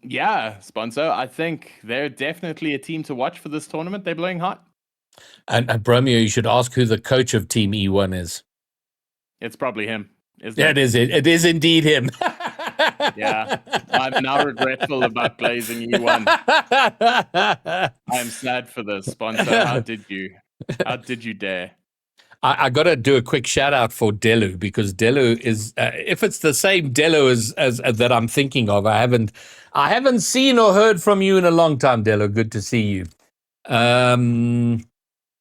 Sponso, I think they're definitely a team to watch for this tournament. They're blowing hot. And Bromeo, you should ask who the coach of Team E1 is. It's probably him. It is. It is indeed him. Yeah, I'm now regretful about glazing E1. I am sad for this, Sponso. How did you dare? I got to do a quick shout out for Delu, because Delu is, if it's the same Delu as that I'm thinking of, I haven't seen or heard from you in a long time, Delu. Good to see you. Pyro,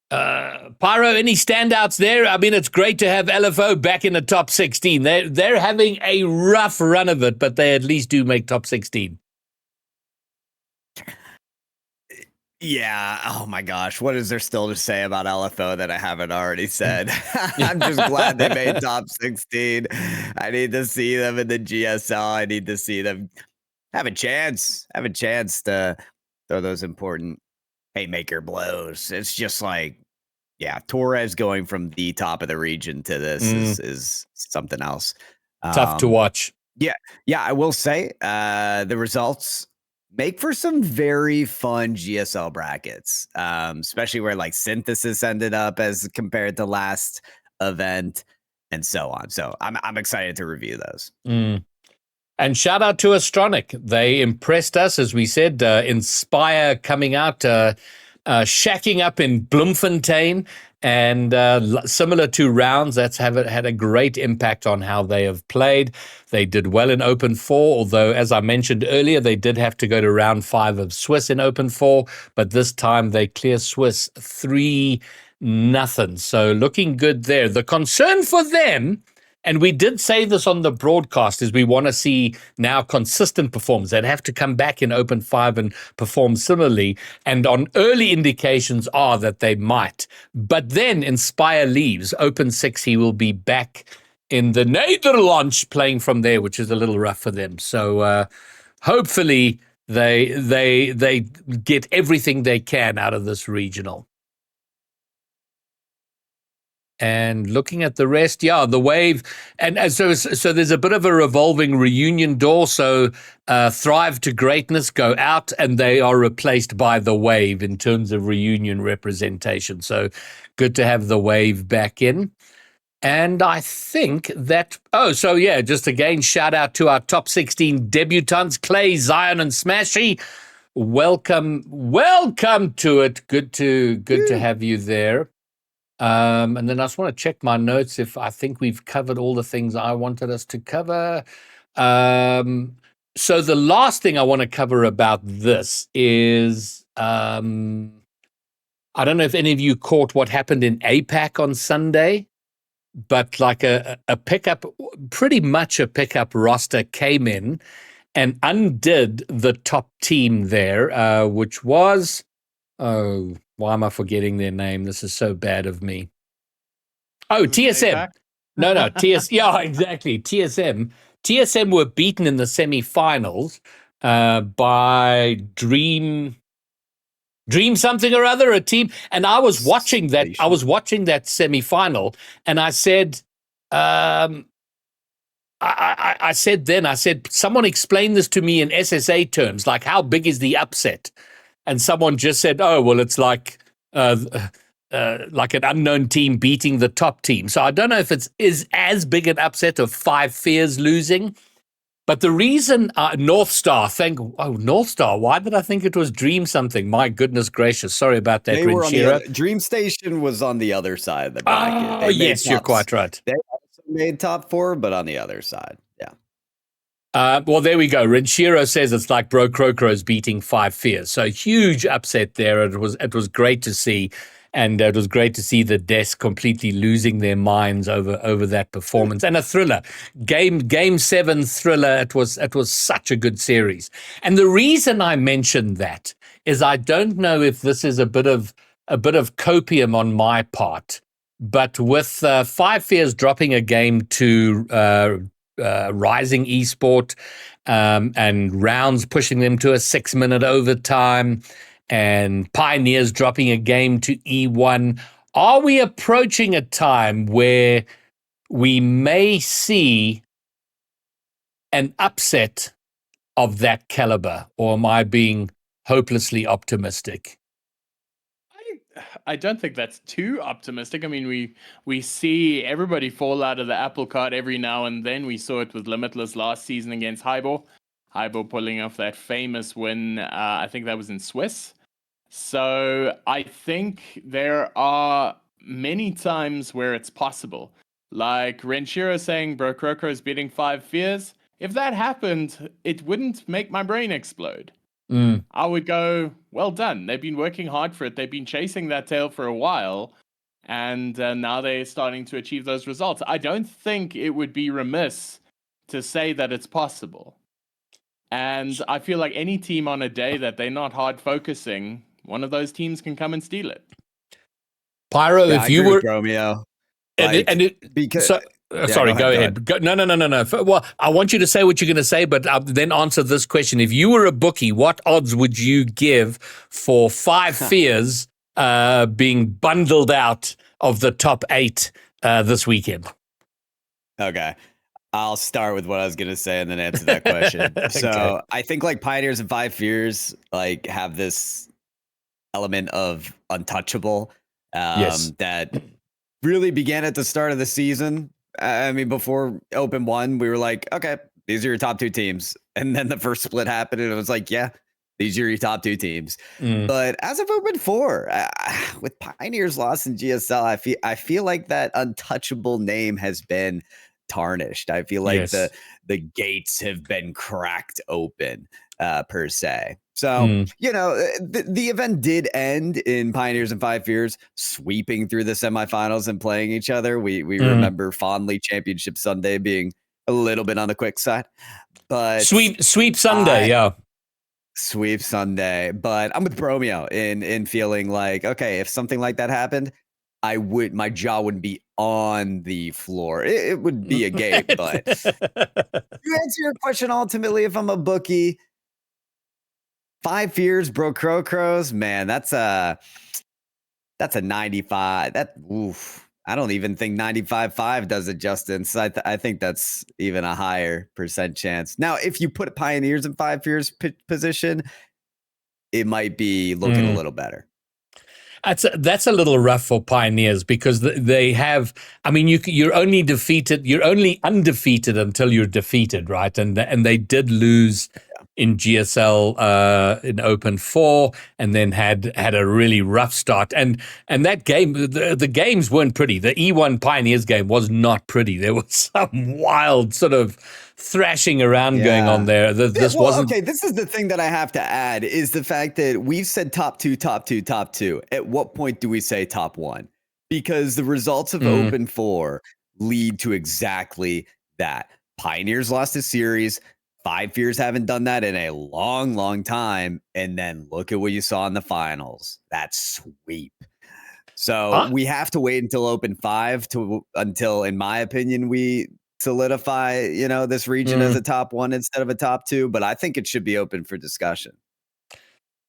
any standouts there? I mean, it's great to have LFO back in the top 16. They're having a rough run of it, but they at least do make top 16. Yeah. Oh my gosh. What is there still to say about LFO that I haven't already said? I'm just glad they made top 16. I need to see them in the GSL. I need to see them have a chance to throw those important haymaker blows. It's just like, yeah, Torres going from the top of the region to this is something else. Tough to watch. Yeah, I will say the results make for some very fun GSL brackets, especially where like Synthesis ended up as compared to last event and so on. So I'm excited to review those. And shout out to Astronic. They impressed us, as we said. Inspire coming out, shacking up in Bloemfontein, and similar to rounds, that's had a great impact on how they have played. They did well in Open 4, although, as I mentioned earlier, they did have to go to round 5 of Swiss in Open 4, but this time they clear Swiss 3-0. So looking good there. The concern for them, and we did say this on the broadcast, is we want to see now consistent performance. They'd have to come back in Open 5 and perform similarly. And on early indications are that they might. But then Inspire leaves. Open 6, he will be back in the Netherlands playing from there, which is a little rough for them. So hopefully they get everything they can out of this regional. And looking at the rest, yeah, the Wave, and so there's a bit of a revolving reunion door. So Thrive to Greatness go out, and they are replaced by the Wave in terms of reunion representation. So good to have the Wave back in. And I think that, just again, shout out to our top 16 debutants, Clay, Zion, and Smashy. Welcome to it. Good to have you there. And then I just want to check my notes if I think we've covered all the things I wanted us to cover. So the last thing I want to cover about this is, I don't know if any of you caught what happened in APAC on Sunday, but like a pickup, pretty much a pickup roster came in and undid the top team there, which was, why am I forgetting their name? This is so bad of me. Oh, TSM. No, TS. Yeah, exactly. TSM. TSM were beaten in the semifinals by Dream something or other, a team. And I was watching that. I was watching that semifinal, and I said, I said, someone explain this to me in SSA terms. Like, how big is the upset? And someone just said, oh, well, it's like an unknown team beating the top team. So I don't know if it is as big an upset of Five Fears losing. But the reason North Star, North Star, why did I think it was Dream something? My goodness gracious. Sorry about that, Rinchira. Dream Station was on the other side of the bracket. Oh, yes, you're quite right. They also made top 4, but on the other side. Yeah. Well, there we go. Rinchiro says it's like Bro Crocro's beating Five Fears. So huge upset there. It was great to see. And it was great to see the desk completely losing their minds over that performance. And a thriller. Game 7 thriller. It was such a good series. And the reason I mentioned that is I don't know if this is a bit of copium on my part, but with Five Fears dropping a game to Rising Esport, and Rounds pushing them to a 6-minute overtime, and Pioneers dropping a game to E1. Are we approaching a time where we may see an upset of that caliber, or am I being hopelessly optimistic? I don't think that's too optimistic. I mean, we see everybody fall out of the apple cart every now and then. We saw it with Limitless last season against Hybo pulling off that famous win. I think that was in Swiss. So I think there are many times where it's possible. Like Renshiro saying Bro Kroko is beating 5 Fears. If that happened, it wouldn't make my brain explode. I would go, well done. They've been working hard for it. They've been chasing that tail for a while. And now they're starting to achieve those results. I don't think it would be remiss to say that it's possible. And I feel like any team on a day that they're not hard focusing, one of those teams can come and steal it. Pyro, Yeah, if I you agree were with Romeo, because sorry, go go ahead. ahead. No. Well, I want you to say what you're going to say, but then answer this question. If you were a bookie, what odds would you give for 5 Fears being bundled out of the top 8 this weekend? Okay. I'll start with what I was going to say and then answer that question. So I think like Pioneers and 5 Fears like have this element of untouchable that really began at the start of the season. I mean, before Open 1, we were like, okay, these are your top 2 teams. And then the first split happened and it was like, yeah, these are your top 2 teams. But as of Open 4, with Pioneers lost in GSL, I feel like that untouchable name has been tarnished. I feel like the gates have been cracked open per se. So, the event did end in Pioneers and 5 Fears sweeping through the semifinals and playing each other. We remember fondly Championship Sunday being a little bit on the quick side. But Sweep Sunday, Sweep Sunday. But I'm with Romeo in feeling like, okay, if something like that happened, my jaw wouldn't be on the floor. It would be a game, but to answer your question, ultimately, if I'm a bookie, 5 Fears, Bro Crocros, man, that's a 95. I don't even think 95.5 does it justice. I think that's even a higher percent chance. Now, if you put Pioneers in 5 Fears position, it might be looking a little better. That's a little rough for Pioneers because they have. I mean, you're only undefeated until you're defeated, right? And they did lose in GSL in Open 4, and then had a really rough start. And that game, the games weren't pretty. The E1 Pioneers game was not pretty. There was some wild sort of thrashing around going on there. This wasn't okay. This is the thing that I have to add is the fact that we've said top 2, top 2, top 2. At what point do we say top 1? Because the results of Open 4 lead to exactly that. Pioneers lost a series. 5 Fears haven't done that in a long, long time. And then look at what you saw in the finals. That sweep. So we have to wait until Open 5 until, in my opinion, we solidify, this region as a top 1 instead of a top 2. But I think it should be open for discussion.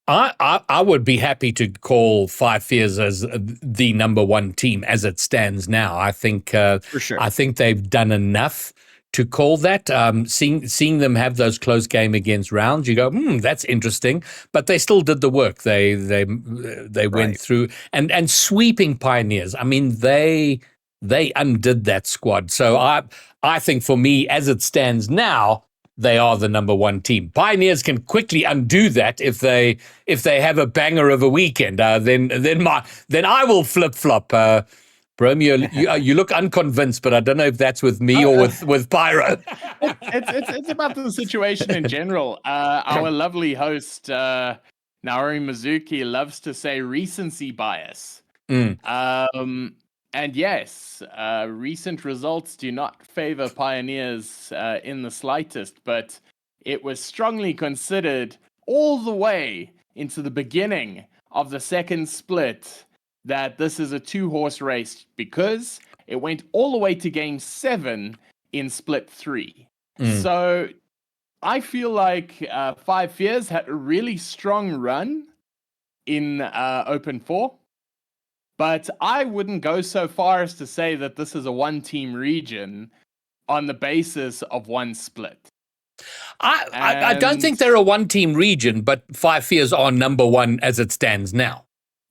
I would be happy to call 5 Fears as the number 1 team as it stands now. I think for sure. I think they've done enough to call that. Seeing them have those close game against rounds, you go, that's interesting. But they still did the work. They went through and sweeping Pioneers. I mean, they undid that squad. So I think for me, as it stands now, they are the number 1 team. Pioneers can quickly undo that if they have a banger of a weekend. Then I will flip flop. Romeo, you look unconvinced, but I don't know if that's with me or with Pyro. It's about the situation in general. Our lovely host Naori Mizuki loves to say recency bias. And yes, recent results do not favor Pioneers in the slightest, but it was strongly considered all the way into the beginning of the second split that this is a 2-horse race because it went all the way to game 7 in split 3. So I feel like 5 Fears had a really strong run in Open 4. But I wouldn't go so far as to say that this is a 1-team region on the basis of 1 split. I don't think they're a 1-team region, but 5 Fears are number 1 as it stands now.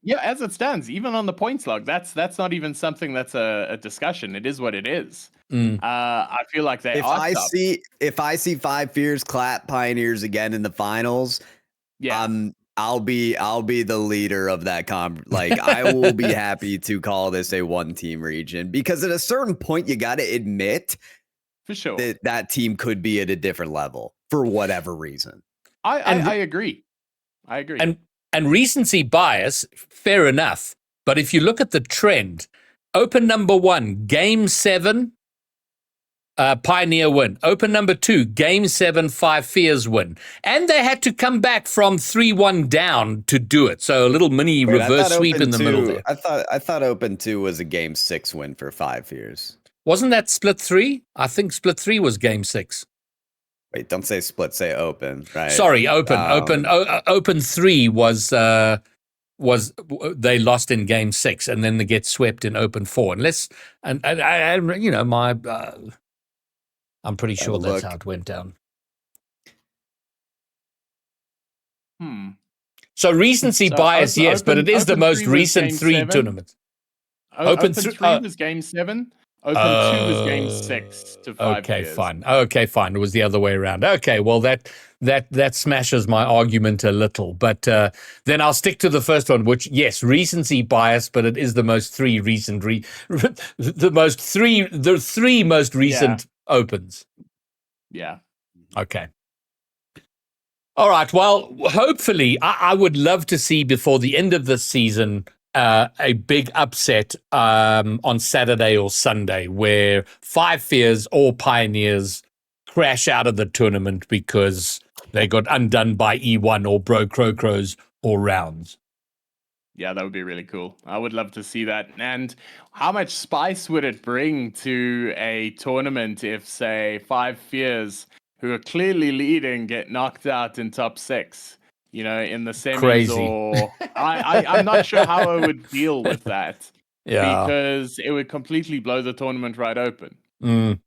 Yeah, as it stands, even on the points log, that's not even something that's a discussion. It is what it is. I feel like they are tough. If I see 5 Fears clap Pioneers again in the finals, I'll be the leader of that like I will be happy to call this a one-team region, because at a certain point you got to admit For sure. that team could be at a different level for whatever reason. I agree. I agree. And recency bias, fair enough. But if you look at the trend, Open number 1, Game 7, Pioneer win. Open number 2, Game 7, FIFAe win. And they had to come back from 3-1 down to do it. So a little mini reverse sweep in the middle there. I thought Open 2 was a Game 6 win for FIFAe. Wasn't that Split 3? I think Split 3 was Game 6. Wait, don't say Split, say Open, right? Sorry, Open. Open 3 was they lost in Game 6, and then they get swept in Open 4. I'm pretty sure that's how it went down. So recency bias, yes, but it is the most recent 3 tournaments. Open 3 was Game 7. Open 2 was Game 6 to 5 Okay, years. fine. Okay, fine. It was the other way around. Okay, well, that smashes my argument a little. But then I'll stick to the first one, which, yes, recency bias, but it is the most the 3 most recent opens. Yeah. Okay. All right. Well, hopefully, I would love to see before the end of the season a big upset on Saturday or Sunday where FIFAe or Pioneers crash out of the tournament because they got undone by E1 or Bro Crocros or rounds. Yeah, that would be really cool. I would love to see that. And how much spice would it bring to a tournament if, say, FIFAe, who are clearly leading, get knocked out in top 6? In the semis? Crazy. Or I'm not sure how I would deal with that. Yeah. Because it would completely blow the tournament right open. The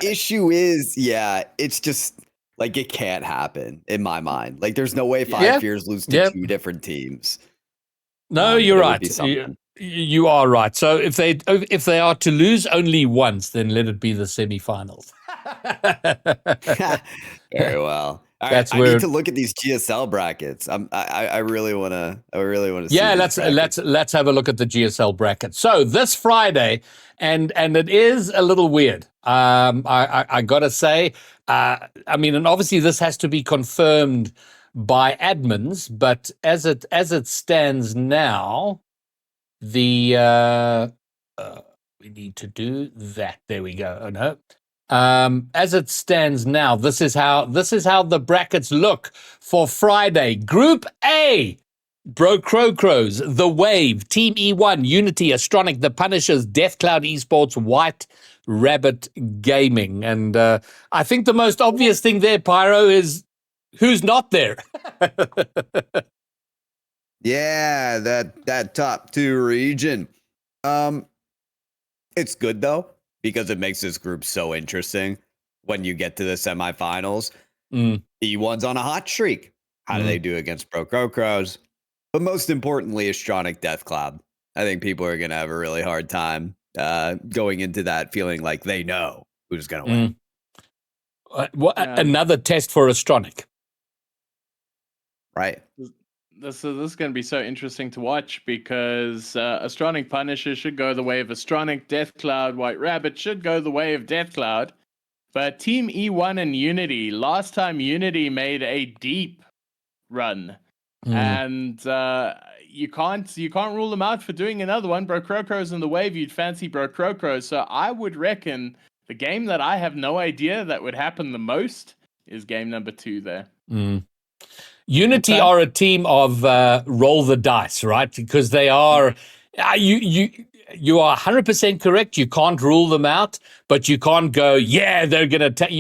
issue is, it's just like it can't happen in my mind. Like there's no way FIFAe lose to 2 different teams. No, you're right. You are right. So if they are to lose only once, then let it be the semifinals. Very well. All right, I need to look at these GSL brackets. I really want to. See. Yeah, let's have a look at the GSL bracket. So this Friday, and it is a little weird. I gotta say, and obviously this has to be confirmed by admins, but as it stands now, we need to do that. There we go. Oh no. As it stands now, this is how the brackets look for Friday. Group A: Bro Crocros, The Wave, Team E1, Unity, Astronic, The Punishers, Deathcloud Esports, White Rabbit Gaming. And I think the most obvious thing there, Pyro, is who's not there. Yeah, that top 2 region. It's good though, because it makes this group so interesting when you get to the semifinals. E1's on a hot streak. How do they do against Pro Crocros? But most importantly, Astronic Deathcloud. I think people are going to have a really hard time going into that feeling like they know who's going to win. Another test for Astronic. Right. This is going to be so interesting to watch because Astronic Punisher should go the way of Astronic, Deathcloud, White Rabbit should go the way of Deathcloud. But Team E1 and Unity, last time Unity made a deep run. And you can't rule them out for doing another one. Bro Crocros in the wave, you'd fancy Bro Crocros. So I would reckon the game that I have no idea that would happen the most is game number 2 there. Unity are a team of roll the dice, right? Because they are, you are 100% correct. You can't rule them out, but you can't go, they're going to take,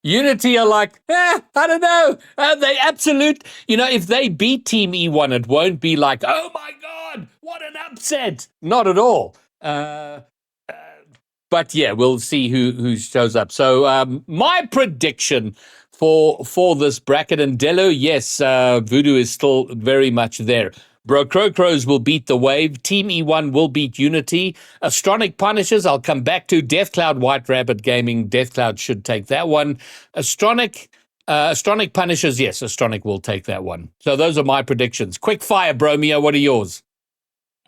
Unity are like, I don't know. They if they beat Team E1, it won't be like, oh my God, what an upset. Not at all. But yeah, we'll see who shows up. So my prediction for this bracket, and Delo, yes, Voodoo is still very much there. Bro Crocros will beat The Wave. Team E1 will beat Unity. Astronic Punishers, I'll come back to. Deathcloud, White Rabbit Gaming. Deathcloud should take that one. Astronic, Astronic Punishers, yes, Astronic will take that one. So those are my predictions. Quick fire, Bromeo, what are yours?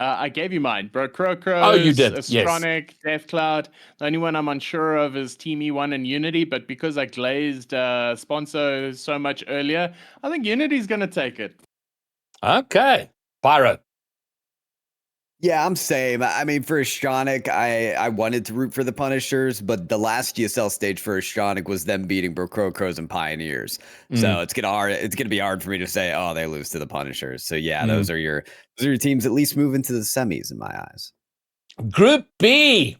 I gave you mine. Brocrocros, Oh, you did, yes. Astronic, Deathcloud. The only one I'm unsure of is Team E1 and Unity, but because I glazed Sponso so much earlier, I think Unity's going to take it. Okay. Pyro. Yeah, I'm same. I mean, for Astronic, I wanted to root for the Punishers, but the last GSL stage for Astronic was them beating Crowcrows and Pioneers. So it's gonna be hard for me to say, oh, they lose to the Punishers. So yeah, those are your teams at least moving to the semis in my eyes. Group B.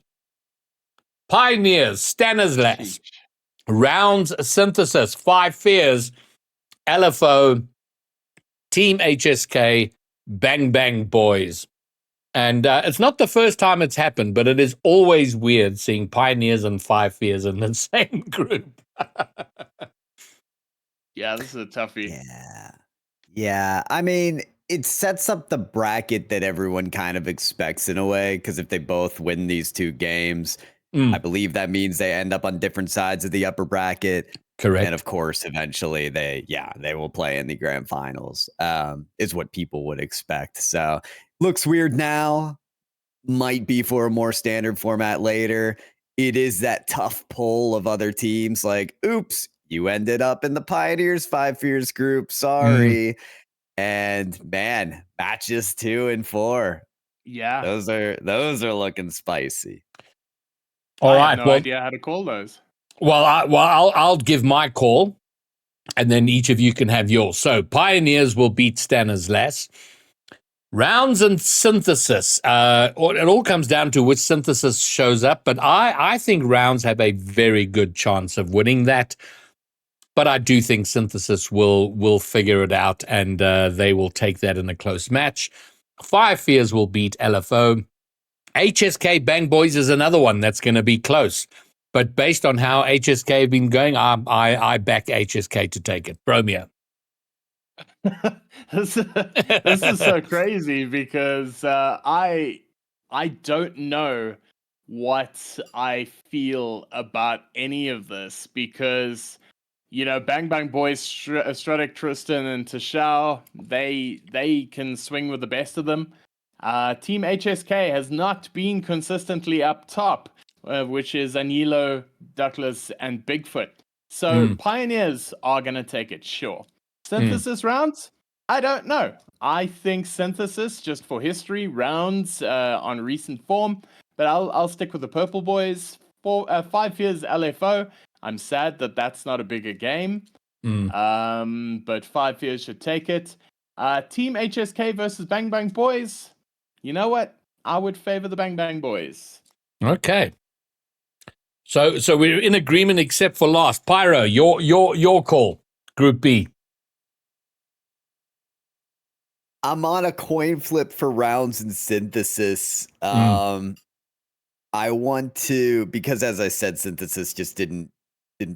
Pioneers, Stanislas, Rounds Synthesis, Five Fears, LFO, Team HSK, Bang Bang Boys. And it's not the first time it's happened, but it is always weird seeing Pioneers and Five Fears in the same group. Yeah, this is a toughie. Yeah. I mean, it sets up the bracket that everyone kind of expects in a way, because if they both win these two games, I believe that means they end up on different sides of the upper bracket. Correct. And of course, eventually they will play in the grand finals, is what people would expect. So looks weird now, might be for a more standard format later. It is that tough pull of other teams like, oops, you ended up in the Pioneers Five Fears group. Sorry. And man, matches 2 and 4. Yeah. Those are looking spicy. All right. I have no idea how to call those. Well, I'll give my call, and then each of you can have yours. So Pioneers will beat Stanislas. Rounds and Synthesis. It all comes down to which Synthesis shows up, but I think Rounds have a very good chance of winning that. But I do think Synthesis will figure it out, and they will take that in a close match. Five Fears will beat LFO. HSK Bang Boys is another one that's going to be close. But based on how HSK have been going, I back HSK to take it. Bromeo. This is so crazy because I don't know what I feel about any of this because, you know, Bang Bang Boys, Stratic, Tristan, and Tashao, they can swing with the best of them. Team HSK has not been consistently up top, which is Anilo, Douglas, and Bigfoot. So Pioneers are going to take it, sure. Synthesis rounds? I don't know. I think Synthesis, just for history, rounds on recent form. But I'll stick with the Purple Boys. 5 Fears LFO. I'm sad that that's not a bigger game. But 5 Fears should take it. Team HSK versus Bang Bang Boys. You know what? I would favor the Bang Bang Boys. Okay. So we're in agreement except for last. Pyro, your call. Group B. I'm on a coin flip for Rounds and Synthesis. I want to, because as I said, Synthesis just didn't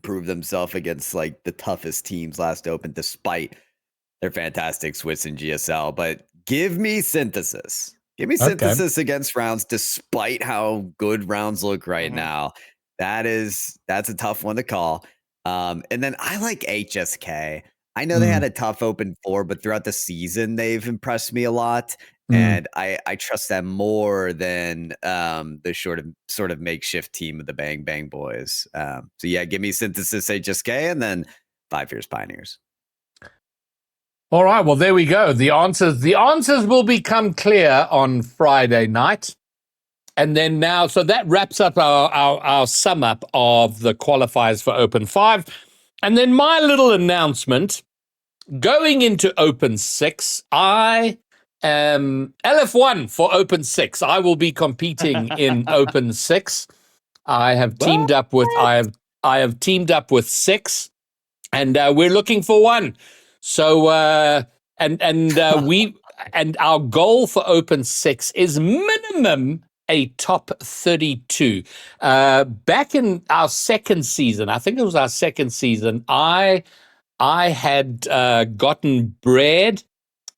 prove themselves against like the toughest teams last open, despite their fantastic Swiss and GSL. But give me Synthesis. Give me Synthesis against Rounds, despite how good Rounds look right now. That's a tough one to call. And then I like HSK. I know they had a tough open 4, but throughout the season, they've impressed me a lot. And I trust them more than the sort of makeshift team of the Bang Bang Boys. So yeah, give me Synthesis HSK and then 5 Fears Pioneers. All right, well, there we go. The answers will become clear on Friday night. And then now, so that wraps up our sum up of the qualifiers for Open 5. And then my little announcement, going into Open 6, I am LF1 for Open 6. I will be competing in Open 6. I have teamed up with I have teamed up with 6, and we're looking for 1. So and our goal for Open 6 is minimum a top 32. Back in our second season, I think it was our second season, I had gotten Bread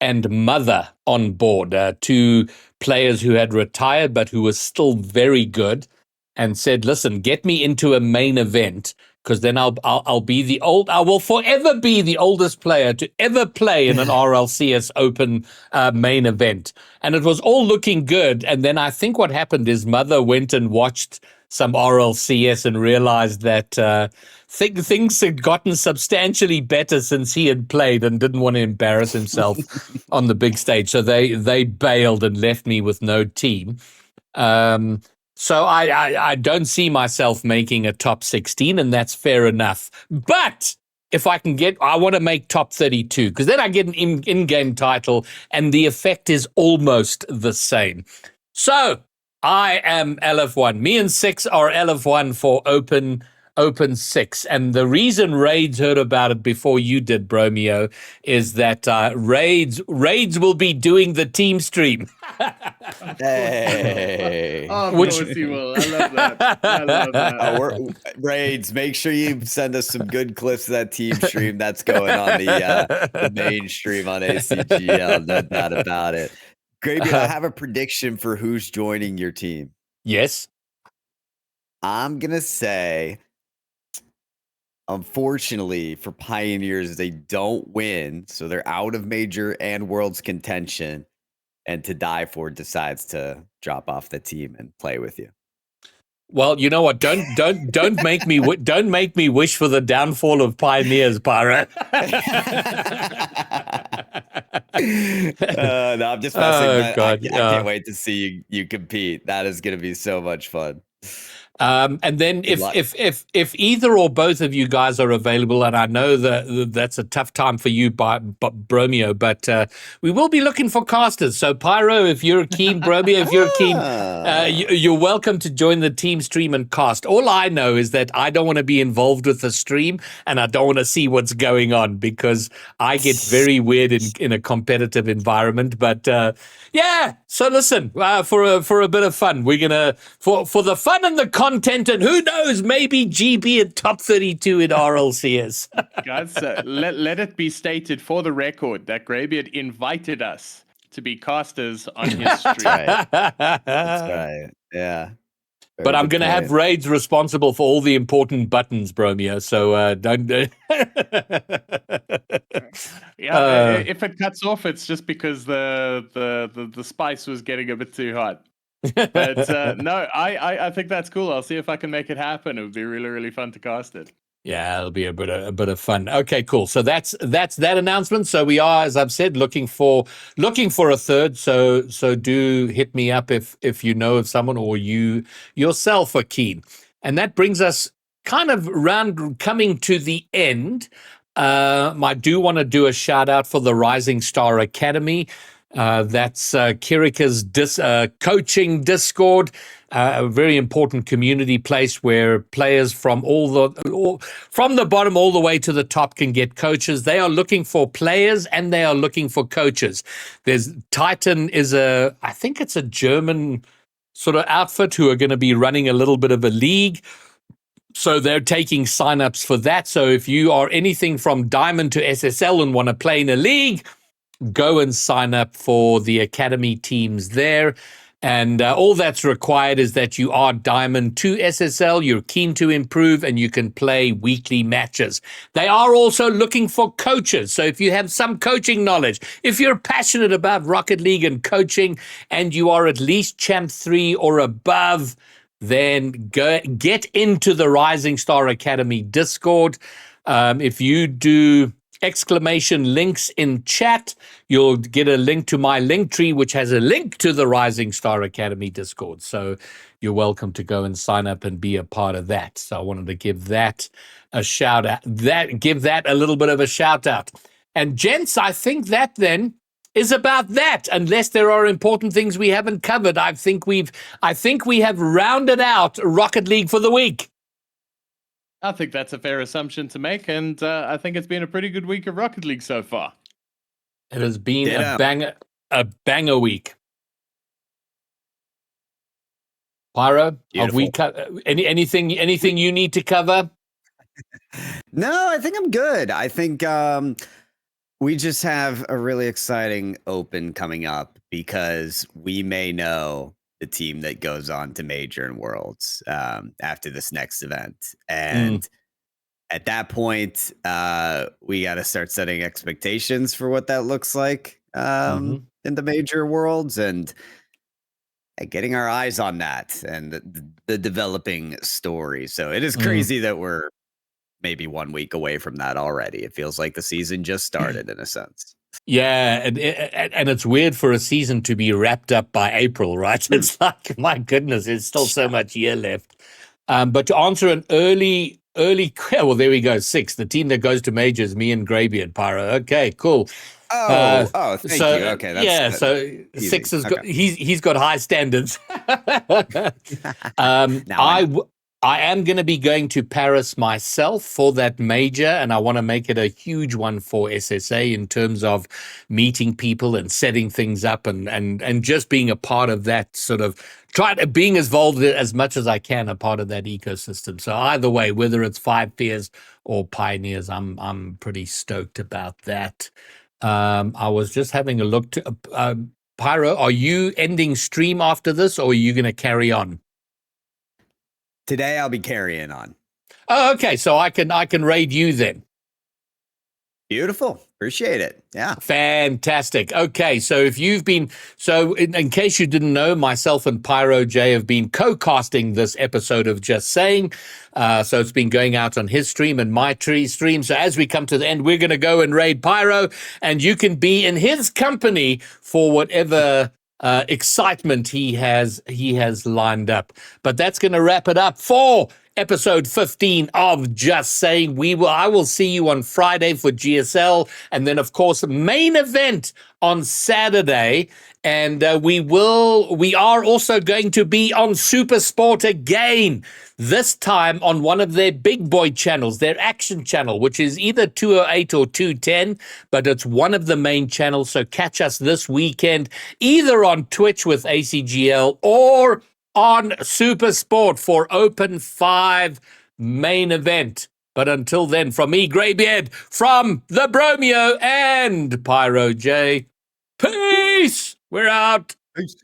and Mother on board, 2 players who had retired but who were still very good, and said, listen, get me into a main event because then I'll be I will forever be the oldest player to ever play in an RLCS Open main event. And it was all looking good. And then I think what happened is Mother went and watched some RLCS and realized that things had gotten substantially better since he had played and didn't want to embarrass himself on the big stage. So they bailed and left me with no team. So I don't see myself making a top 16, and that's fair enough. But if I can I want to make top 32, because then I get an in-game title, and the effect is almost the same. So I am LF1. Me and Six are LF1 for Open 6. And the reason Raids heard about it before you did, Bromeo, is that Raids will be doing the team stream. Hey. Of course he will. I love that. Raids, make sure you send us some good clips of that team stream that's going on the main stream on ACGL. No doubt about it. Gravy, I have a prediction for who's joining your team. Yes. I'm going to say, unfortunately for Pioneers, they don't win, so they're out of Major and Worlds contention. And To Die For decides to drop off the team and play with you. Well, you know what? Don't make me wish for the downfall of Pioneers, Pyro. No, I'm just messing. I can't wait to see you compete. That is going to be so much fun. And then if either or both of you guys are available, and I know that that's a tough time for you, Bromeo, but we will be looking for casters. So Pyro, if you're keen, Bromeo, if you're keen, you're welcome to join the team stream and cast. All I know is that I don't want to be involved with the stream, and I don't want to see what's going on because I get very weird in a competitive environment. But yeah, so listen, for a bit of fun, we're gonna for the fun and the content, and who knows, maybe GB at top 32 in RLCS. Guys, let it be stated for the record that Greybeard invited us to be casters on his stream. That's right. Yeah. But I'm going to have Raids responsible for all the important buttons, Bromeo. So don't. If it cuts off, it's just because the spice was getting a bit too hot. But no, I think that's cool. I'll see if I can make it happen. It would be really, really fun to cast it. Yeah, it'll be a bit of fun. Okay, cool. So that's that announcement. So we are, as I've said, looking for a third. So do hit me up if you know of someone or you yourself are keen. And that brings us kind of coming to the end. I do want to do a shout out for the Rising Star Academy. That's Kirika's coaching Discord, a very important community place where players from from the bottom all the way to the top can get coaches. They are looking for players and they are looking for coaches. There's Titan I think it's a German sort of outfit who are going to be running a little bit of a league. So they're taking signups for that. So if you are anything from Diamond to SSL and want to play in a league, go and sign up for the academy teams there. And all that's required is that you are Diamond to SSL, you're keen to improve, and you can play weekly matches. They are also looking for coaches. So if you have some coaching knowledge, if you're passionate about Rocket League and coaching, and you are at least Champ 3 or above, then get into the Rising Star Academy Discord. If you do exclamation links in chat, you'll get a link to my link tree, which has a link to the Rising Star Academy Discord. So you're welcome to go and sign up and be a part of that. So I wanted to give that a shout out, give that a little bit of a shout out. And gents, I think that then is about that, unless there are important things we haven't covered. I think we have rounded out Rocket League for the week. I think that's a fair assumption to make, and I think it's been a pretty good week of Rocket League so far. It has been a banger week. Pyro, have we anything you need to cover? No, I think I'm good. I think we just have a really exciting Open coming up because we may know the team that goes on to Major and Worlds after this next event. And at that point, we got to start setting expectations for what that looks like in the major worlds and getting our eyes on that and the developing story. So it is crazy that we're maybe 1 week away from that already. It feels like the season just started in a sense. Yeah, and it's weird for a season to be wrapped up by April, right? It's like, my goodness, there's still so much year left. But to answer an early, well, there we go, 6. The team that goes to majors, me and Graybeard, Pyro. Okay, cool. Thank you. Okay, that's so easy. 6 has Okay. got he's got high standards. I am going to be going to Paris myself for that major, and I want to make it a huge one for SSA in terms of meeting people and setting things up and just being a part of that sort of being involved as much as I can, a part of that ecosystem. So either way, whether it's FIFAe or Pioneers, I'm pretty stoked about that. I was just having a look to Pyro. Are you ending stream after this, or are you going to carry on? Today I'll be carrying on. Oh, okay. So I can raid you then. Beautiful. Appreciate it. Yeah. Fantastic. Okay. So if you've been, in case you didn't know, myself and Pyro J have been co-casting this episode of Just Saying. So it's been going out on his stream and my stream. So as we come to the end, we're going to go and raid Pyro, and you can be in his company for whatever excitement he has lined up. But that's going to wrap it up for episode 15 of Just Saying. I will see you on Friday for GSL, and then of course main event on Saturday. And we are also going to be on Super Sport again, this time on one of their big boy channels, their action channel, which is either 208 or 210, but it's one of the main channels. So catch us this weekend, either on Twitch with ACGL or on Super Sport for Open 5 main event. But until then, from me, Graybeard, from the Bromeo and Pyro J, peace! We're out. Peace.